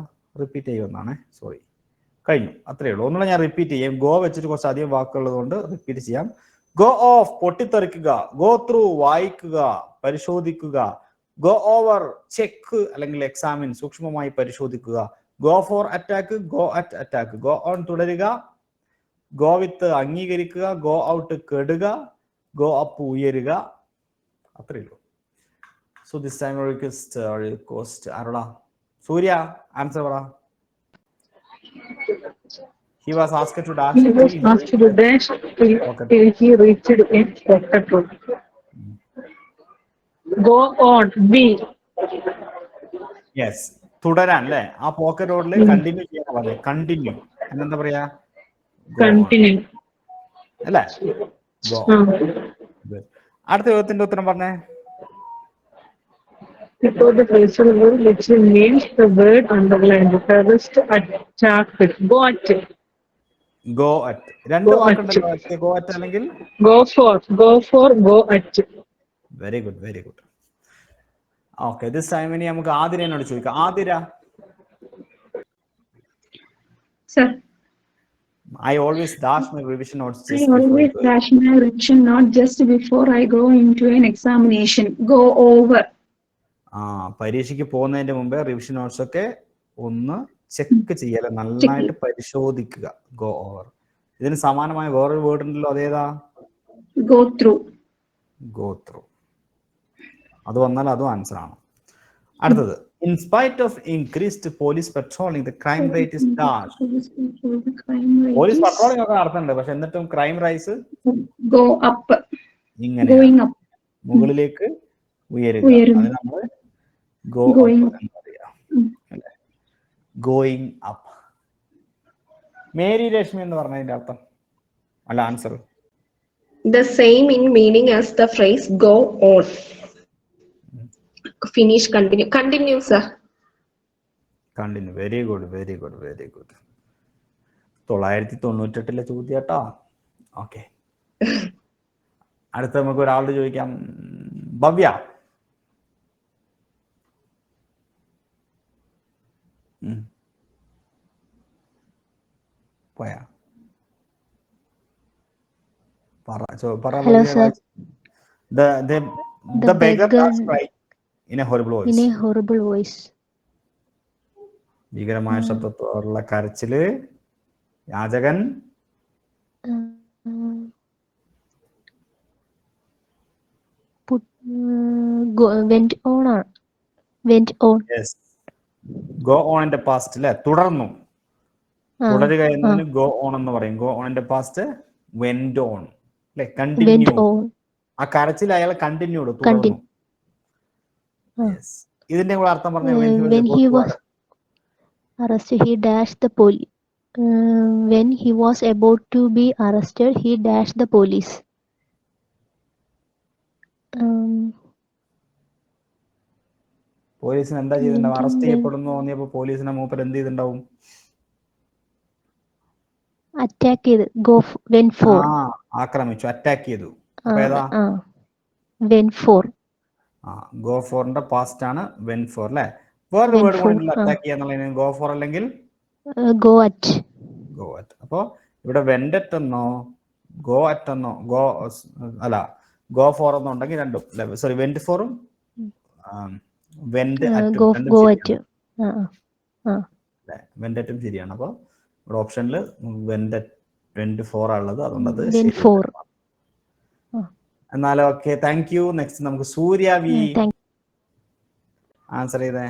റിപ്പീറ്റ് ചെയ്യുമെന്നാണ്, സോറി, കഴിഞ്ഞു, അത്രയേ ഉള്ളൂ. ഒന്നുകൂടെ ഞാൻ റിപ്പീറ്റ് ചെയ്യാം. ഗോ വെച്ചിട്ട് കുറച്ച് അധികം വാക്കുള്ളത് കൊണ്ട് റിപ്പീറ്റ് ചെയ്യാം. ഗോ ഓഫ്, പൊട്ടിത്തെറിക്കുക. ഗോ ത്രൂ, വായിക്കുക, പരിശോധിക്കുക. ഗോ ഓവർ, ചെക്ക് അല്ലെങ്കിൽ എക്സാമിൻ, സൂക്ഷ്മമായി പരിശോധിക്കുക. Go for, attack. Go at, attack. Go on, തുടരുക. ഗോ വിത്ത്, അംഗീകരിക്കുക. ഗോ ഔട്ട്, കെടുക. ഗോ അപ്പ്, ഉയരുക. അത്രയേ ഉള്ളൂ. So this time we request Arula. Surya, answer പറ. He was asked to dash. He was asked to dash till he reached a pocket road. Go on, be. Yes, തുടരാൻ അല്ലേ? ആ pocket റോഡിൽ continue ചെയ്യാൻ പറഞ്ഞേ. കണ്ടിന്യൂ എന്താ പറയാ? Continue. അല്ലേ? Go. അടുത്ത ചോദ്യത്തിന്റെ ഉത്തരം പറഞ്ഞേ. Before the phrasal verb which means the word underlined. First, attack. Go at. Go at. രണ്ട് വാക്കുണ്ടല്ലോ. Go at അല്ലെങ്കിൽ Go for. Go for. Go at. Very good, very good. Okay, this time ഇനി നമുക്ക് ആതിരയോട് ചോദിക്കാം. Athira. Sir. I always dash my revision notes. I always dash my revision note just before I go into an examination. Go over. പരീക്ഷയ്ക്ക് പോകുന്നതിന്റെ മുമ്പേ revision notes ഒക്കെ ഒന്ന് check ചെയ്യല, നന്നായിട്ട് പരിശോധിക്കുക. Go over. ഇതിന് സമാനമായ വേറൊരു വേർഡ് ഉണ്ടല്ലോ, അതേതാ? Go through. Go through. അത് വന്നാൽ അതും ആൻസർ ആണ്. അടുത്തത് In spite of increased police patrolling, the crime rate is large. The crime rate police is patrolling ഒക്കെ നടത്തുന്നുണ്ട്, പക്ഷെ എന്നിട്ടും ക്രൈം റൈസ് go up, ഇങ്ങനെയാണ്, going up, മുകളിലേക്ക് ഉയരുക. ഉയരുന്നു. അത് നമ്മൾ ഗോ Going അപ്പ് എന്ന് പറയാം, ഗോയിങ് അപ്പ്. മേരി രശ്മി എന്ന് പറഞ്ഞതിന്റെ അർത്ഥം അല്ല answer The same in meaning as the phrase go on. Finish, continue. Continue, sir. Continue. Very good, very good, very good. 998 ചോദ്യം കേട്ടോ. ഓക്കെ, അടുത്ത നമുക്ക് ഒരാളോട് ചോദിക്കാം. ഭവ്യ, പോയാ? Hello, sir. The beggar asked crying in a horrible voice. In a horrible voice. ഭീകരമായ ശബ്ദത്തോടുള്ള കരച്ചില് യാചകൻ Went on. Went on. Yes. Go on in the past അല്ലേ? തുടർന്നു. തുടരുക എന്നതിന് go on എന്ന് പറയും. Go on in the past went on അല്ലേ? Went Continue. on. ആ കരച്ചിൽ അയാൾ കണ്ടിന്യൂഡ്, തുടർന്നു. ഇതിന്റെ കൂടെ അർത്ഥം പറഞ്ഞു. When he was arrested, he dashed the police. When he was about to be arrested, he dashed the police. പോലീസിന് എന്താ ചെയ്തിട്ടുണ്ടാവും? അറസ്റ്റ് ചെയ്യപ്പെടുന്നു തോന്നിയപ്പോ പോലീസിനെ മൂപ്പർ എന്ത് ചെയ്തിട്ടുണ്ടാവും? Attack ചെയ്ത്. Went for. ആക്രമിച്ചു, അറ്റാക്ക് ചെയ്തു. അപ്പൊ ഏതാ? Went for. ഗോ ഫോറിന്റെ പാസ്റ്റ് ആണ് വെൻ ഫോർ അല്ലെ? വേറൊരു വേർഡ് കൂടി അറ്റാക്ക് ചെയ്യാന്നുള്ളതിന് ഗോ ഫോർ അല്ലെങ്കിൽ Go at. Go at. അപ്പോ ഇവിടെ വെൻഡറ്റ് എന്നോ ഗോ അറ്റ് എന്നോ അല്ല ഗോ ഫോർ എന്നോ ഉണ്ടെങ്കിൽ രണ്ടും, സോറി വെന്റ് ഫോറും വെന്റ് Go at. വെൻഡറ്റും ശരിയാണ്. അപ്പൊ ഇവിടെ ഓപ്ഷനിൽ വെന്റ് ഫോർ ആണുള്ളത്, അതുകൊണ്ട് Went for. എന്നാലും ഓക്കെ, താങ്ക് യു. നെക്സ്റ്റ് നമുക്ക് സൂര്യ വി ആൻസർ ചെയ്തേ.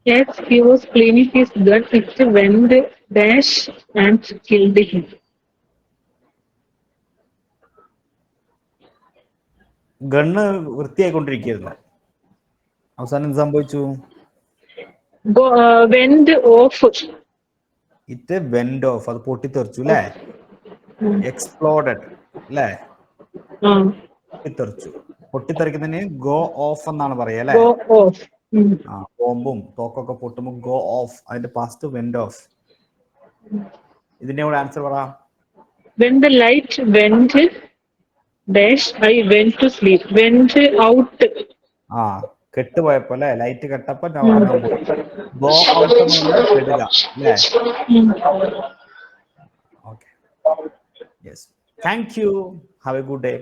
Yes, he was cleaning his gun. It went dash and killed him. Gun വൃത്തിയായിക്കൊണ്ടിരിക്കുന്നു. അവസാനം എന്ത് സംഭവിച്ചു? Went off. It went off, അത് പൊട്ടിത്തെറിച്ചു അല്ലേ? എക്സ്പ്ലോഡഡ് അല്ലേ? പൊട്ടിത്തെറിച്ചു. പൊട്ടിത്തെറിക്കുന്നതിന് ഗോ ഓഫ് എന്നാണ് പറയാ അല്ലെ? Go off. ബോംബും തോക്കൊക്കെ പൊട്ടുമ്പോ ഗോ ഓഫ്, അതിന്റെ പാസ്റ്റ് വെന്റ് ഓഫ്. ഇതിന്റെ കൂടെ ആൻസർ പറ. When the light went dash, I went to sleep. Went out. കെട്ടുപോയപ്പോ അല്ലെ? ലൈറ്റ് കെട്ടപ്പോ ഗോ ഔട്ട് പെടുക അല്ലേ? Okay, yes. Thank you. Have A good day.